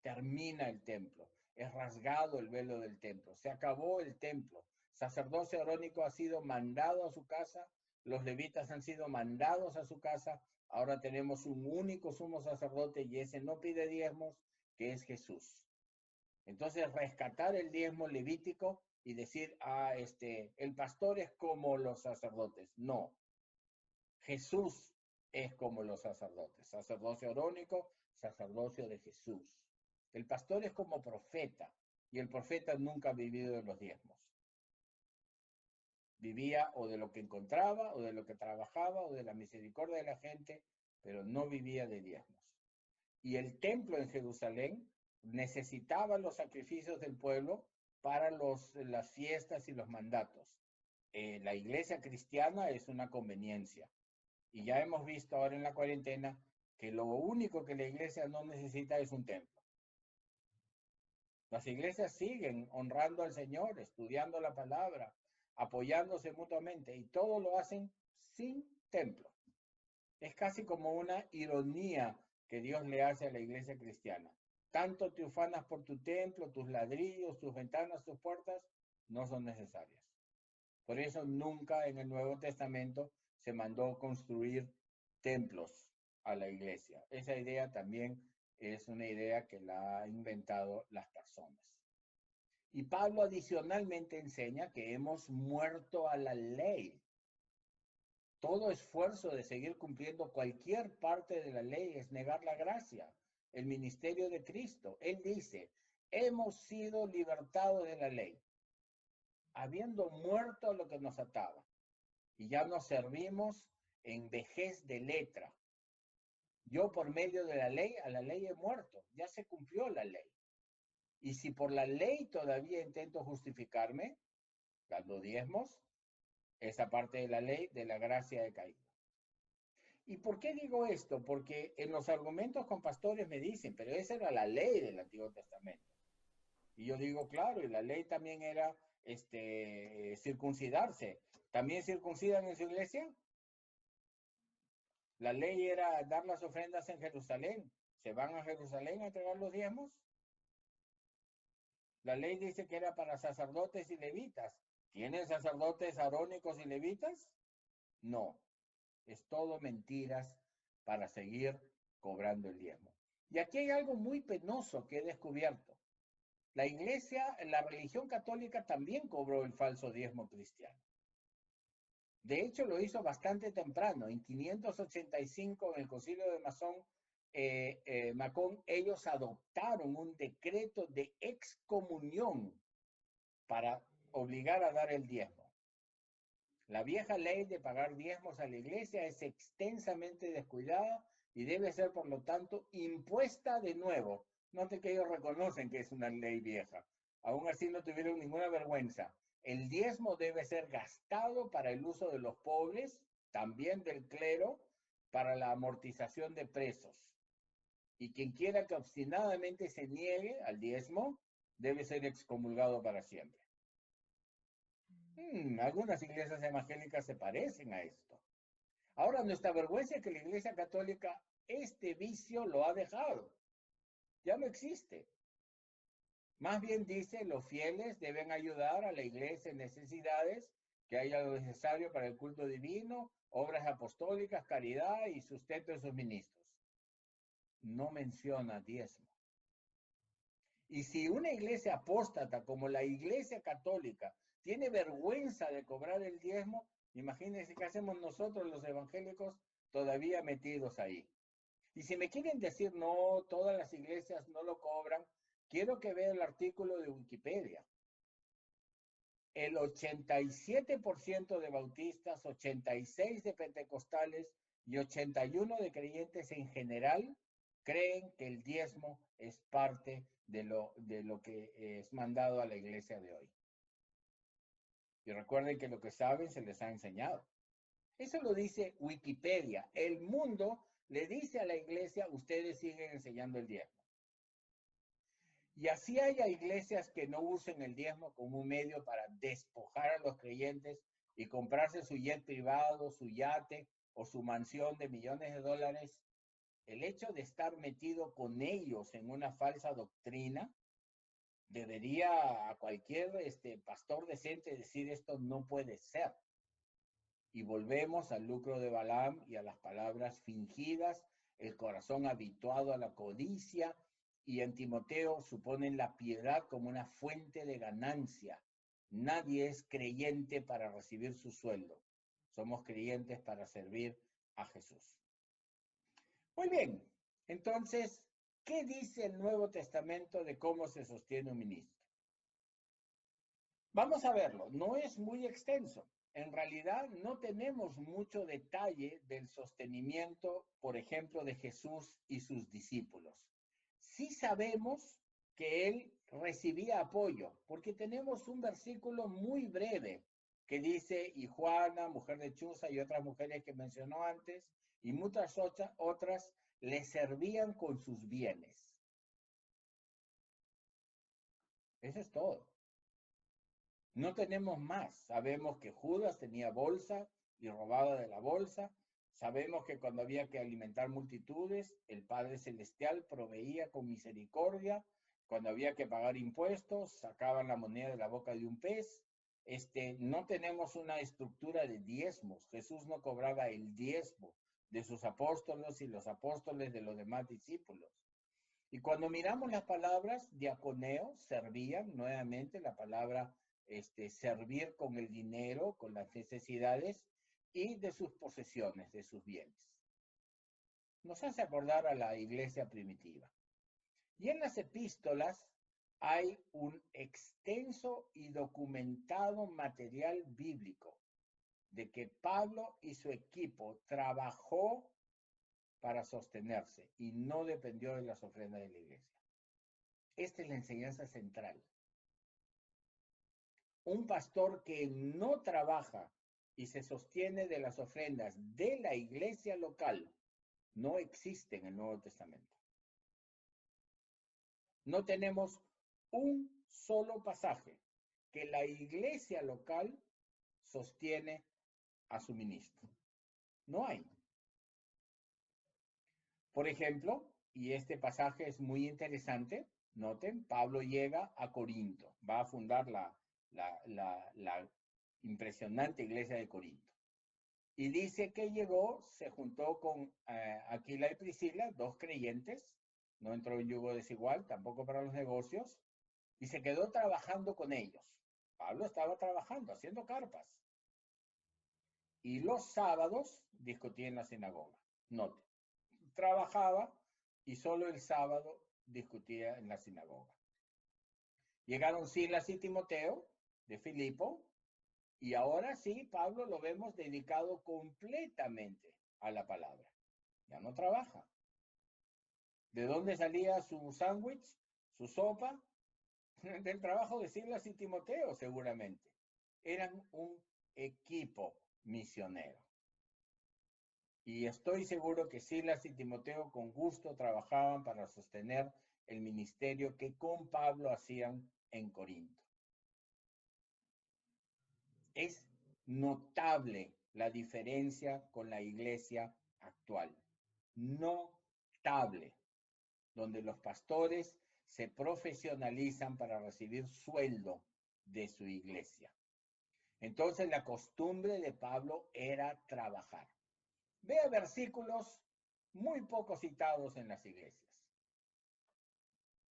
Termina el templo, es rasgado el velo del templo, se acabó el templo. Sacerdocio arónico ha sido mandado a su casa, los levitas han sido mandados a su casa, ahora tenemos un único sumo sacerdote y ese no pide diezmos, que es Jesús. Entonces, rescatar el diezmo levítico y decir, el pastor es como los sacerdotes. No, Jesús es como los sacerdotes. Sacerdocio arónico, sacerdocio de Jesús. El pastor es como profeta y el profeta nunca ha vivido de los diezmos. Vivía o de lo que encontraba, o de lo que trabajaba, o de la misericordia de la gente, pero no vivía de diezmos. Y el templo en Jerusalén necesitaba los sacrificios del pueblo para las fiestas y los mandatos. La iglesia cristiana es una conveniencia. Y ya hemos visto ahora en la cuarentena que lo único que la iglesia no necesita es un templo. Las iglesias siguen honrando al Señor, estudiando la palabra, apoyándose mutuamente, y todo lo hacen sin templo. Es casi como una ironía que Dios le hace a la iglesia cristiana. Tanto te ufanas por tu templo, tus ladrillos, tus ventanas, tus puertas, no son necesarias. Por eso nunca en el Nuevo Testamento se mandó construir templos a la iglesia. Esa idea también es una idea que la han inventado las personas. Y Pablo adicionalmente enseña que hemos muerto a la ley. Todo esfuerzo de seguir cumpliendo cualquier parte de la ley es negar la gracia, el ministerio de Cristo. Él dice, hemos sido libertados de la ley, habiendo muerto a lo que nos ataba, y ya nos servimos en vejez de letra. Yo por medio de la ley, a la ley he muerto, ya se cumplió la ley. Y si por la ley todavía intento justificarme, dando diezmos, esa parte de la ley, de la gracia he caído. ¿Y por qué digo esto? Porque en los argumentos con pastores me dicen, pero esa era la ley del Antiguo Testamento. Y yo digo, claro, y la ley también era circuncidarse. ¿También circuncidan en su iglesia? La ley era dar las ofrendas en Jerusalén. ¿Se van a Jerusalén a entregar los diezmos? La ley dice que era para sacerdotes y levitas. ¿Tienen sacerdotes arónicos y levitas? No. Es todo mentiras para seguir cobrando el diezmo. Y aquí hay algo muy penoso que he descubierto. La iglesia, la religión católica también cobró el falso diezmo cristiano. De hecho, lo hizo bastante temprano. En 585, en el Concilio de Macón, ellos adoptaron un decreto de excomunión para obligar a dar el diezmo. La vieja ley de pagar diezmos a la iglesia es extensamente descuidada y debe ser, por lo tanto, impuesta de nuevo. Note que ellos reconocen que es una ley vieja. Aún así no tuvieron ninguna vergüenza. El diezmo debe ser gastado para el uso de los pobres, también del clero, para la amortización de presos. Y quien quiera que obstinadamente se niegue al diezmo debe ser excomulgado para siempre. Algunas iglesias evangélicas se parecen a esto. Ahora, nuestra vergüenza es que la Iglesia Católica este vicio lo ha dejado. Ya no existe. Más bien dice, los fieles deben ayudar a la iglesia en necesidades, que haya lo necesario para el culto divino, obras apostólicas, caridad y sustento de sus ministros. No menciona diezmo. Y si una iglesia apóstata como la Iglesia Católica tiene vergüenza de cobrar el diezmo, imagínense qué hacemos nosotros los evangélicos todavía metidos ahí. Y si me quieren decir, no, todas las iglesias no lo cobran, quiero que vean el artículo de Wikipedia. El 87% de bautistas, 86% de pentecostales y 81% de creyentes en general creen que el diezmo es parte de lo que es mandado a la iglesia de hoy. Y recuerden que lo que saben se les ha enseñado. Eso lo dice Wikipedia. El mundo le dice a la iglesia, ustedes siguen enseñando el diezmo. Y así haya iglesias que no usen el diezmo como un medio para despojar a los creyentes y comprarse su jet privado, su yate o su mansión de millones de dólares, el hecho de estar metido con ellos en una falsa doctrina, debería a cualquier pastor decente decir esto no puede ser. Y volvemos al lucro de Balaam y a las palabras fingidas, el corazón habituado a la codicia, y en Timoteo suponen la piedad como una fuente de ganancia. Nadie es creyente para recibir su sueldo. Somos creyentes para servir a Jesús. Muy bien, entonces, ¿qué dice el Nuevo Testamento de cómo se sostiene un ministro? Vamos a verlo, no es muy extenso. En realidad no tenemos mucho detalle del sostenimiento, por ejemplo, de Jesús y sus discípulos. Sí sabemos que él recibía apoyo, porque tenemos un versículo muy breve que dice, y Juana, mujer de Chuza, y otras mujeres que mencionó antes, y muchas otras le servían con sus bienes. Eso es todo. No tenemos más. Sabemos que Judas tenía bolsa y robaba de la bolsa. Sabemos que cuando había que alimentar multitudes, el Padre Celestial proveía con misericordia. Cuando había que pagar impuestos, sacaban la moneda de la boca de un pez. No tenemos una estructura de diezmos. Jesús no cobraba el diezmo de sus apóstoles y los apóstoles de los demás discípulos. Y cuando miramos las palabras, diaconeo, servían, nuevamente la palabra servir con el dinero, con las necesidades y de sus posesiones, de sus bienes. Nos hace acordar a la iglesia primitiva. Y en las epístolas hay un extenso y documentado material bíblico de que Pablo y su equipo trabajó para sostenerse y no dependió de las ofrendas de la iglesia. Esta es la enseñanza central. Un pastor que no trabaja y se sostiene de las ofrendas de la iglesia local, no existe en el Nuevo Testamento. No tenemos un solo pasaje que la iglesia local sostiene a su ministro. No hay. Por ejemplo, y este pasaje es muy interesante, noten, Pablo llega a Corinto, va a fundar la impresionante iglesia de Corinto. Y dice que llegó, se juntó con Aquila y Priscila, dos creyentes, no entró en yugo desigual, tampoco para los negocios, y se quedó trabajando con ellos. Pablo estaba trabajando, haciendo carpas. Y los sábados discutía en la sinagoga. Note, trabajaba y solo el sábado discutía en la sinagoga. Llegaron Silas y Timoteo de Filipo, y ahora sí, Pablo lo vemos dedicado completamente a la palabra. Ya no trabaja. ¿De dónde salía su sándwich, su sopa? Del trabajo de Silas y Timoteo, seguramente. Eran un equipo misionero. Y estoy seguro que Silas y Timoteo con gusto trabajaban para sostener el ministerio que con Pablo hacían en Corinto. Es notable la diferencia con la iglesia actual. Notable. Donde los pastores se profesionalizan para recibir sueldo de su iglesia. Entonces la costumbre de Pablo era trabajar. Vea versículos muy poco citados en las iglesias.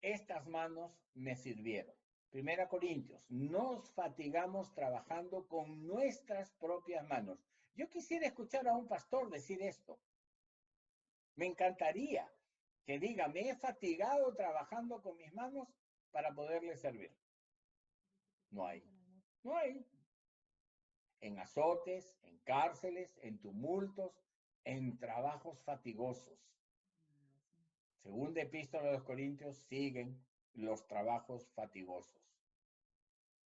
Estas manos me sirvieron. 1 Corintios, nos fatigamos trabajando con nuestras propias manos. Yo quisiera escuchar a un pastor decir esto. Me encantaría que diga, me he fatigado trabajando con mis manos para poderle servir. No hay. No hay. En azotes, en cárceles, en tumultos, en trabajos fatigosos. Según la Epístola de los Corintios, siguen los trabajos fatigosos.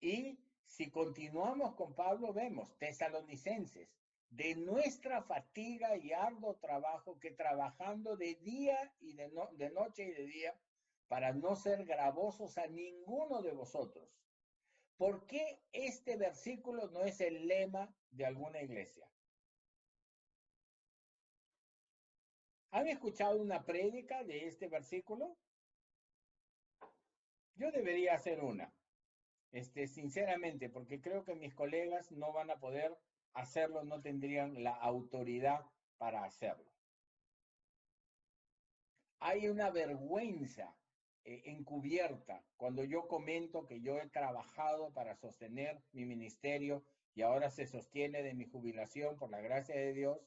Y si continuamos con Pablo, vemos Tesalonicenses, de nuestra fatiga y arduo trabajo, que trabajando de día y de noche y de día, para no ser gravosos a ninguno de vosotros. ¿Por qué este versículo no es el lema de alguna iglesia? ¿Han escuchado una prédica de este versículo? Yo debería hacer una, sinceramente, porque creo que mis colegas no van a poder hacerlo, no tendrían la autoridad para hacerlo. Hay una vergüenza encubierta cuando yo comento que yo he trabajado para sostener mi ministerio y ahora se sostiene de mi jubilación por la gracia de Dios.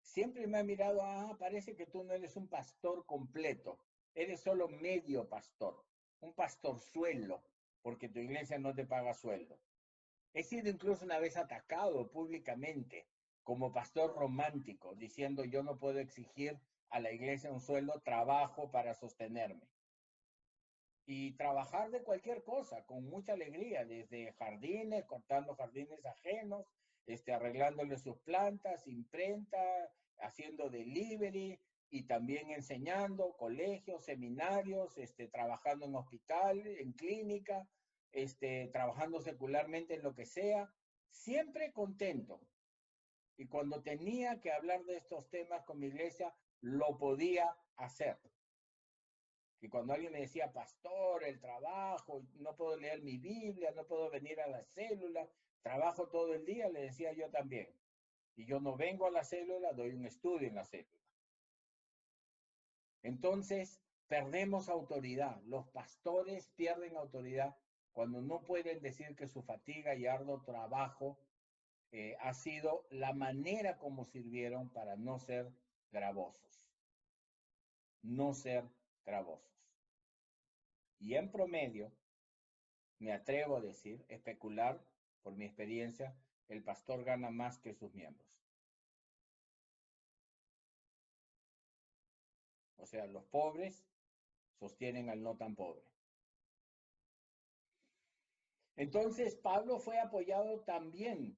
Siempre me ha mirado, parece que tú no eres un pastor completo, eres solo medio pastor, un pastorzuelo, porque tu iglesia no te paga sueldo. He sido incluso una vez atacado públicamente como pastor romántico, diciendo yo no puedo exigir a la iglesia un sueldo, trabajo para sostenerme. Y trabajar de cualquier cosa, con mucha alegría, desde jardines, cortando jardines ajenos, arreglándole sus plantas, imprenta, haciendo delivery y también enseñando, colegios, seminarios, trabajando en hospital, en clínica, trabajando secularmente en lo que sea, siempre contento. Y cuando tenía que hablar de estos temas con mi iglesia, lo podía hacer. Y cuando alguien me decía, pastor, el trabajo, no puedo leer mi Biblia, no puedo venir a la célula, trabajo todo el día, le decía yo también. Y yo no vengo a la célula, doy un estudio en la célula. Entonces, perdemos autoridad. Los pastores pierden autoridad cuando no pueden decir que su fatiga y arduo trabajo ha sido la manera como sirvieron para no ser gravosos. No ser gravosos. Y en promedio, me atrevo a decir, especular, por mi experiencia, el pastor gana más que sus miembros. O sea, los pobres sostienen al no tan pobre. Entonces, Pablo fue apoyado también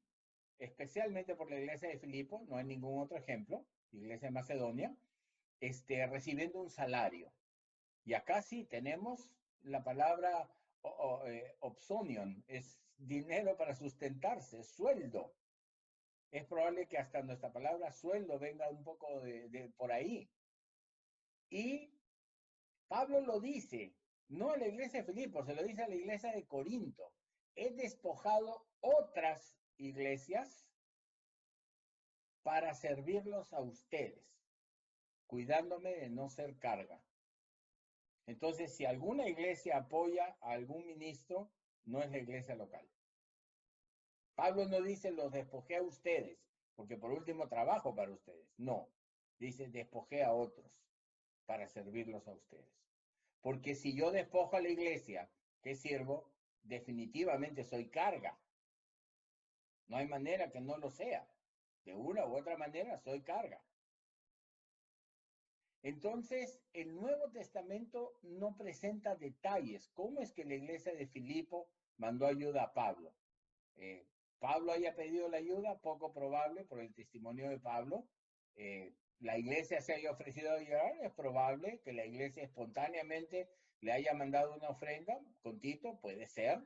especialmente por la iglesia de Filipo, no hay ningún otro ejemplo, iglesia de Macedonia, recibiendo un salario. Y acá sí tenemos la palabra opsonion, es dinero para sustentarse, sueldo. Es probable que hasta nuestra palabra sueldo venga un poco de por ahí. Y Pablo lo dice, no a la iglesia de Filipo, se lo dice a la iglesia de Corinto. He despojado otras iglesias para servirlos a ustedes, cuidándome de no ser carga. Entonces, si alguna iglesia apoya a algún ministro, no es la iglesia local. Pablo no dice los despojé a ustedes, porque por último trabajo para ustedes. No, dice despojé a otros para servirlos a ustedes. Porque si yo despojo a la iglesia que sirvo, definitivamente soy carga. No hay manera que no lo sea. De una u otra manera soy carga. Entonces, el Nuevo Testamento no presenta detalles. ¿Cómo es que la iglesia de Filipo mandó ayuda a Pablo? Pablo haya pedido la ayuda, poco probable por el testimonio de Pablo. La iglesia se haya ofrecido a ayudar, es probable que la iglesia espontáneamente le haya mandado una ofrenda con Tito, puede ser,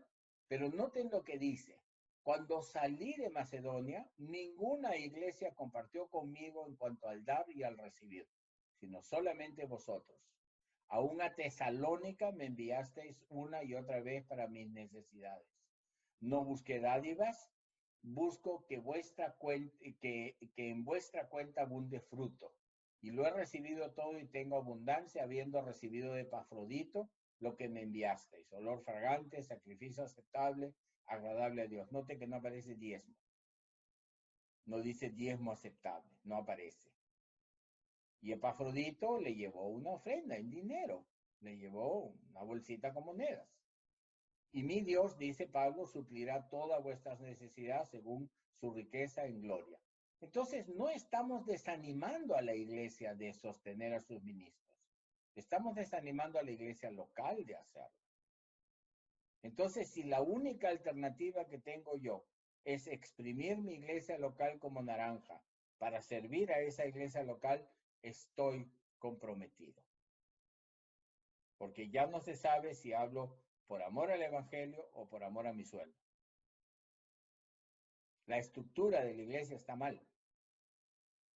pero noten lo que dice. Cuando salí de Macedonia, ninguna iglesia compartió conmigo en cuanto al dar y al recibir, sino solamente vosotros. Aún a Tesalónica me enviasteis una y otra vez para mis necesidades. No busqué dádivas, busco que en vuestra cuenta abunde fruto. Y lo he recibido todo y tengo abundancia, habiendo recibido de Epafrodito lo que me enviasteis. Olor fragante, sacrificio aceptable, agradable a Dios. Note que no aparece diezmo. No dice diezmo aceptable, no aparece. Y Epafrodito le llevó una ofrenda en dinero, le llevó una bolsita con monedas. Y mi Dios, dice Pablo, suplirá todas vuestras necesidades según su riqueza en gloria. Entonces, no estamos desanimando a la iglesia de sostener a sus ministros. Estamos desanimando a la iglesia local de hacerlo. Entonces, si la única alternativa que tengo yo es exprimir mi iglesia local como naranja para servir a esa iglesia local, estoy comprometido. Porque ya no se sabe si hablo por amor al evangelio o por amor a mi sueldo. La estructura de la iglesia está mal.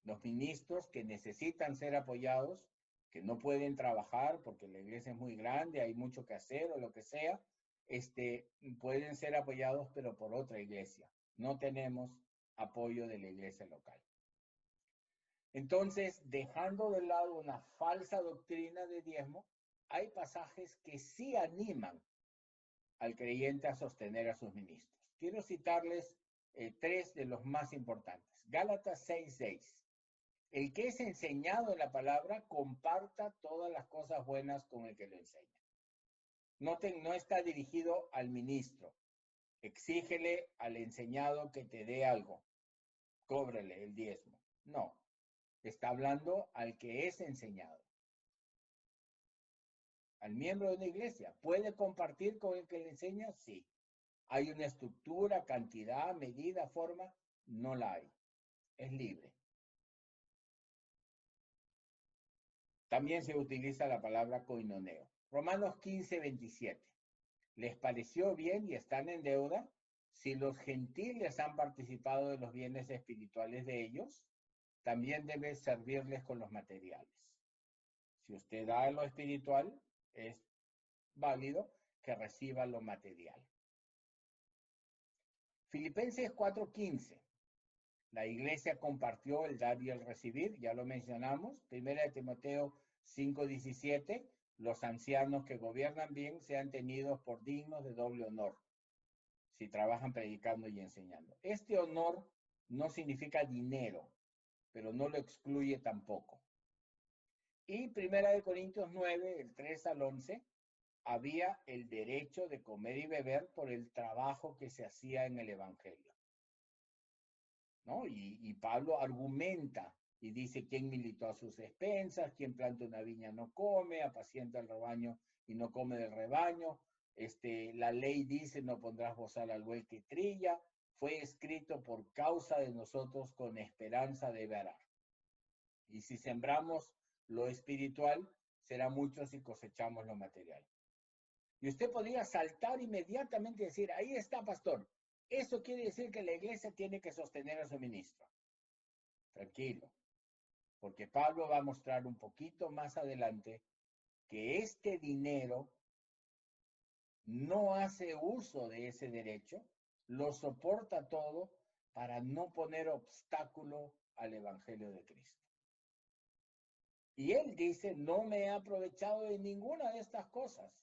Los ministros que necesitan ser apoyados, que no pueden trabajar porque la iglesia es muy grande, hay mucho que hacer o lo que sea, pueden ser apoyados pero por otra iglesia. No tenemos apoyo de la iglesia local. Entonces, dejando de lado una falsa doctrina de diezmo, hay pasajes que sí animan al creyente a sostener a sus ministros. Quiero citarles tres de los más importantes. Gálatas 6:6. El que es enseñado en la palabra comparta todas las cosas buenas con el que lo enseña. Noten, no está dirigido al ministro. Exígele al enseñado que te dé algo. Cóbrele el diezmo. No. Está hablando al que es enseñado. Al miembro de una iglesia. ¿Puede compartir con el que le enseña? Sí. ¿Hay una estructura, cantidad, medida, forma? No la hay. Es libre. También se utiliza la palabra koinoneo. Romanos 15:27. ¿Les pareció bien y están en deuda? Si los gentiles han participado de los bienes espirituales de ellos, también debe servirles con los materiales. Si usted da lo espiritual, es válido que reciba lo material. Filipenses 4:15. La iglesia compartió el dar y el recibir, ya lo mencionamos. Primera de Timoteo 5:17. Los ancianos que gobiernan bien sean tenidos por dignos de doble honor, si trabajan predicando y enseñando. Este honor no significa dinero, pero no lo excluye tampoco. Y Primera de Corintios 9, el 3 al 11, había el derecho de comer y beber por el trabajo que se hacía en el evangelio, ¿no? Y Pablo argumenta y dice quién militó a sus expensas, quién planta una viña no come, apacienta el rebaño y no come del rebaño. La ley dice no pondrás bozal al buey que trilla. fue escrito por causa de nosotros con esperanza de verar. Y si sembramos lo espiritual, será mucho si cosechamos lo material. Y usted podría saltar inmediatamente y decir, ahí está, pastor. Eso quiere decir que la iglesia tiene que sostener a su ministro. Tranquilo, porque Pablo va a mostrar un poquito más adelante que este dinero no hace uso de ese derecho, lo soporta todo para no poner obstáculo al Evangelio de Cristo. Y él dice, no me he aprovechado de ninguna de estas cosas.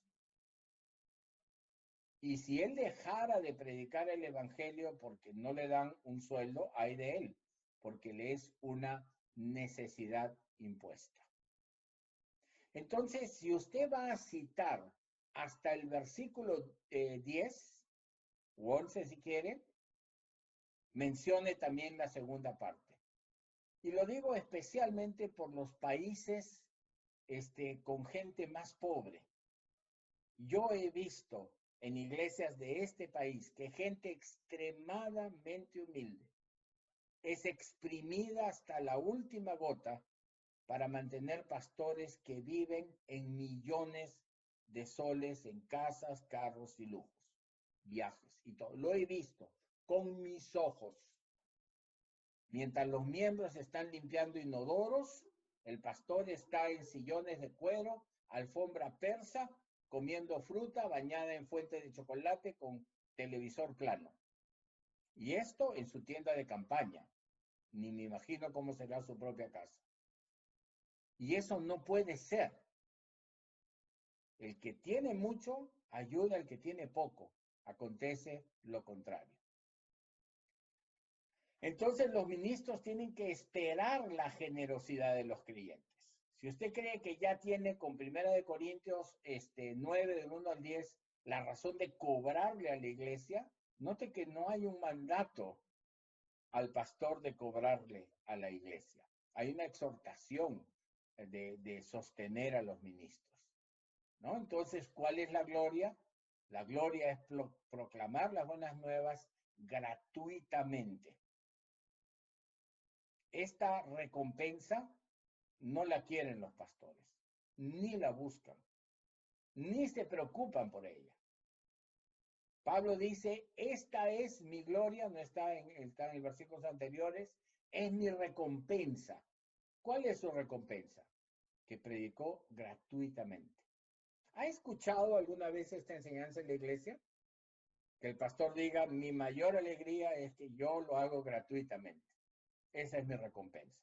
Y si él dejara de predicar el Evangelio porque no le dan un sueldo, hay de él, porque le es una necesidad impuesta. Entonces, si usted va a citar hasta el versículo 10 o 11 si quiere, mencione también la segunda parte. Y lo digo especialmente por los países con gente más pobre. Yo he visto en iglesias de este país que gente extremadamente humilde es exprimida hasta la última gota para mantener pastores que viven en millones de soles en casas, carros y lujos, viajes y todo. Lo he visto con mis ojos. Mientras los miembros están limpiando inodoros, el pastor está en sillones de cuero, alfombra persa, comiendo fruta bañada en fuente de chocolate con televisor plano. Y esto en su tienda de campaña. Ni me imagino cómo será su propia casa. Y eso no puede ser. El que tiene mucho ayuda al que tiene poco. Acontece lo contrario. Entonces los ministros tienen que esperar la generosidad de los creyentes. Si usted cree que ya tiene con 1 Corintios 9 del 1 al 10 la razón de cobrarle a la iglesia, note que no hay un mandato al pastor de cobrarle a la iglesia. Hay una exhortación de sostener a los ministros, ¿no? Entonces, ¿cuál es la gloria? La gloria es proclamar las buenas nuevas gratuitamente. Esta recompensa no la quieren los pastores, ni la buscan, ni se preocupan por ella. Pablo dice, esta es mi gloria, no está en los versículos anteriores, es mi recompensa. ¿Cuál es su recompensa? Que predicó gratuitamente. ¿Ha escuchado alguna vez esta enseñanza en la iglesia? Que el pastor diga, mi mayor alegría es que yo lo hago gratuitamente. Esa es mi recompensa.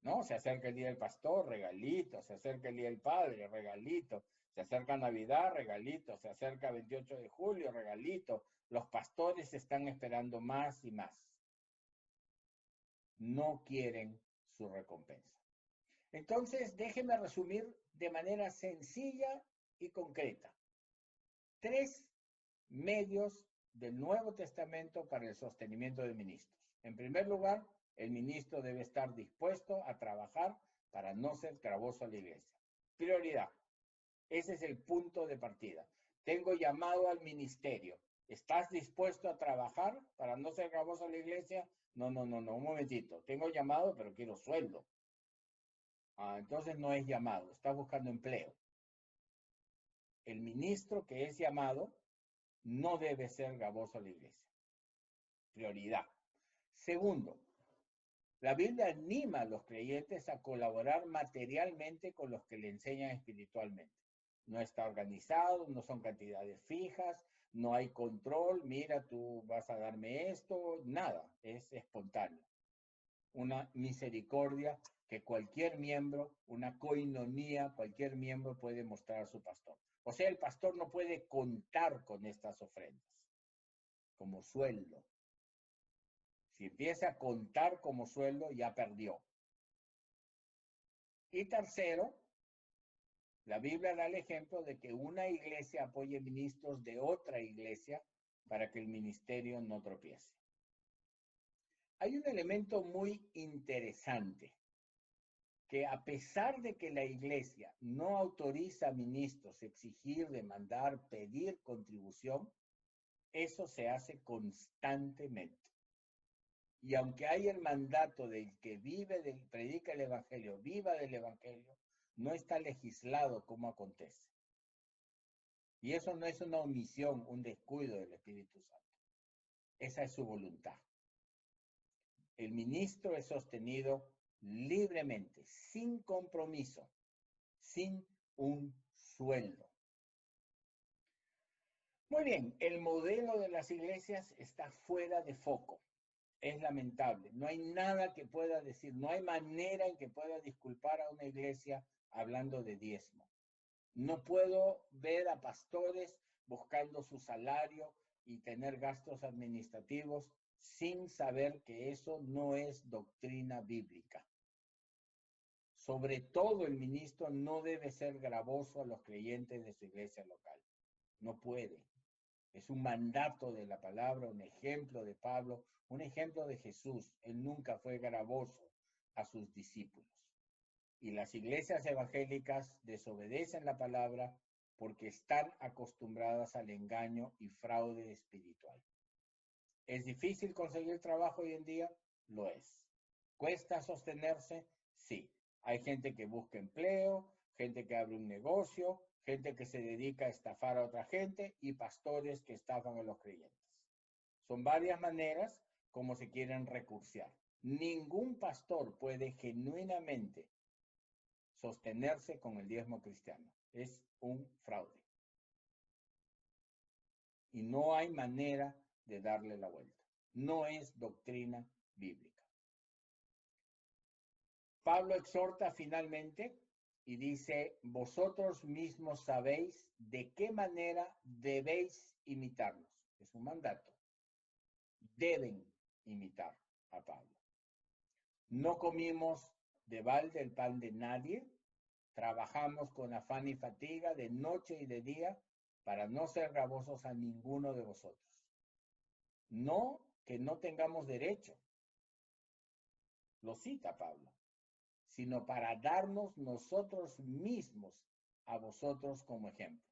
¿No? Se acerca el día del pastor, regalito, se acerca el día del padre, regalito, se acerca Navidad, regalito, se acerca 28 de julio, regalito. Los pastores están esperando más y más. No quieren su recompensa. Entonces, déjeme resumir de manera sencilla y concreta. 3 medios del Nuevo Testamento para el sostenimiento de ministros. En primer lugar, el ministro debe estar dispuesto a trabajar para no ser gravoso a la iglesia. Prioridad. Ese es el punto de partida. Tengo llamado al ministerio. ¿Estás dispuesto a trabajar para no ser gravoso a la iglesia? No, un momentito. Tengo llamado, pero quiero sueldo. Entonces no es llamado, está buscando empleo. El ministro que es llamado no debe ser gravoso a la iglesia. Prioridad. Segundo, la Biblia anima a los creyentes a colaborar materialmente con los que le enseñan espiritualmente. No está organizado, no son cantidades fijas, no hay control, mira, tú vas a darme esto, nada, es espontáneo. Una misericordia que cualquier miembro, una coinonía, cualquier miembro puede mostrar a su pastor. O sea, el pastor no puede contar con estas ofrendas como sueldo. Si empieza a contar como sueldo, ya perdió. Y tercero, la Biblia da el ejemplo de que una iglesia apoye ministros de otra iglesia para que el ministerio no tropiece. Hay un elemento muy interesante, que a pesar de que la iglesia no autoriza a ministros exigir, demandar, pedir contribución, Eso se hace constantemente. Y aunque hay el mandato del que predica el Evangelio, viva del Evangelio, no está legislado cómo acontece. Y eso no es una omisión, un descuido del Espíritu Santo. Esa es su voluntad. El ministro es sostenido libremente, sin compromiso, sin un sueldo. Muy bien, el modelo de las iglesias está fuera de foco. Es lamentable. No hay nada que pueda decir, no hay manera en que pueda disculpar a una iglesia hablando de diezmo. No puedo ver a pastores buscando su salario y tener gastos administrativos sin saber que eso no es doctrina bíblica. Sobre todo el ministro no debe ser gravoso a los creyentes de su iglesia local. No puede. Es un mandato de la palabra, un ejemplo de Pablo, un ejemplo de Jesús. Él nunca fue gravoso a sus discípulos. Y las iglesias evangélicas desobedecen la palabra porque están acostumbradas al engaño y fraude espiritual. ¿Es difícil conseguir trabajo hoy en día? Lo es. ¿Cuesta sostenerse? Sí. Hay gente que busca empleo, gente que abre un negocio, gente que se dedica a estafar a otra gente y pastores que estafan a los creyentes. Son varias maneras como se quieren recursear. Ningún pastor puede genuinamente sostenerse con el diezmo cristiano. Es un fraude. Y no hay manera de darle la vuelta. No es doctrina bíblica. Pablo exhorta finalmente y dice, vosotros mismos sabéis de qué manera debéis imitarnos. Es un mandato. Deben imitar a Pablo. No comimos de balde el pan de nadie, trabajamos con afán y fatiga de noche y de día para no ser gravosos a ninguno de vosotros. No que no tengamos derecho, lo cita Pablo, sino para darnos nosotros mismos a vosotros como ejemplo,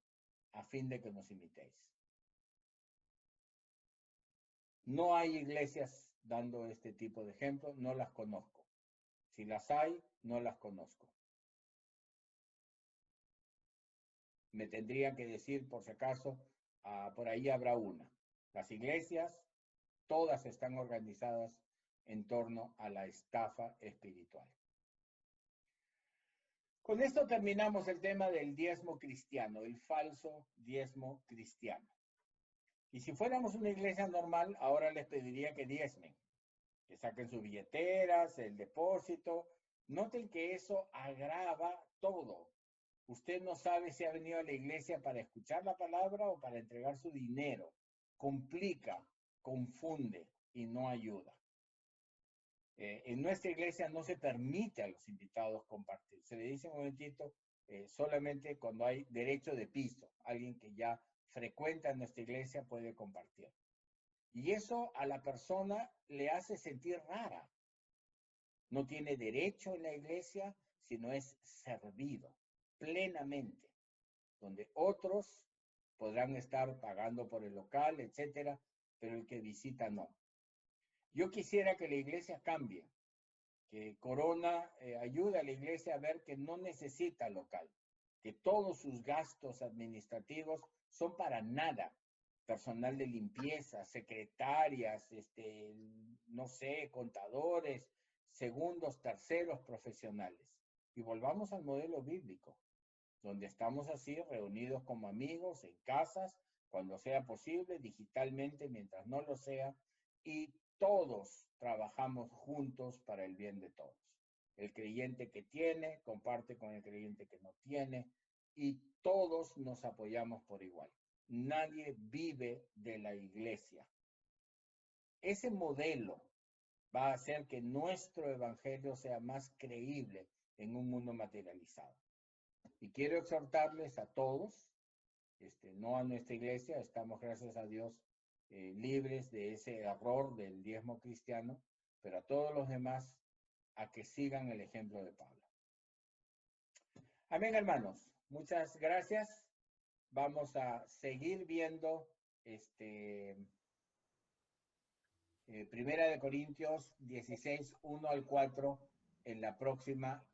a fin de que nos imitéis. No hay iglesias dando este tipo de ejemplos, no las conozco. Si las hay, no las conozco. Me tendrían que decir, por si acaso, por ahí habrá una. Las iglesias, todas están organizadas en torno a la estafa espiritual. Con esto terminamos el tema del diezmo cristiano, el falso diezmo cristiano. Y si fuéramos una iglesia normal, ahora les pediría que diezmen, que saquen sus billeteras, el depósito. Noten que eso agrava todo. Usted no sabe si ha venido a la iglesia para escuchar la palabra o para entregar su dinero. Complica, confunde y no ayuda. En nuestra iglesia no se permite a los invitados compartir. Se le dice un momentito, solamente cuando hay derecho de piso. Alguien que ya frecuenta nuestra iglesia puede compartir. Y eso a la persona le hace sentir rara. No tiene derecho en la iglesia, sino es servido plenamente, donde otros podrán estar pagando por el local, etcétera, pero el que visita no. Yo quisiera que la iglesia cambie, que Corona ayude a la iglesia a ver que no necesita local, que todos sus gastos administrativos son para nada. Personal de limpieza, secretarias, no sé, contadores, segundos, terceros profesionales. Y volvamos al modelo bíblico, donde estamos así reunidos como amigos, en casas, cuando sea posible, digitalmente, mientras no lo sea, y todos trabajamos juntos para el bien de todos. El creyente que tiene, comparte con el creyente que no tiene, y todos nos apoyamos por igual. Nadie vive de la iglesia. Ese modelo va a hacer que nuestro evangelio sea más creíble en un mundo materializado. Y quiero exhortarles a todos, no a nuestra iglesia, estamos, gracias a Dios, libres de ese error del diezmo cristiano, pero a todos los demás a que sigan el ejemplo de Pablo. Amén, hermanos. Muchas gracias. Vamos a seguir viendo este, Primera de Corintios 16, 1 al 4, en la próxima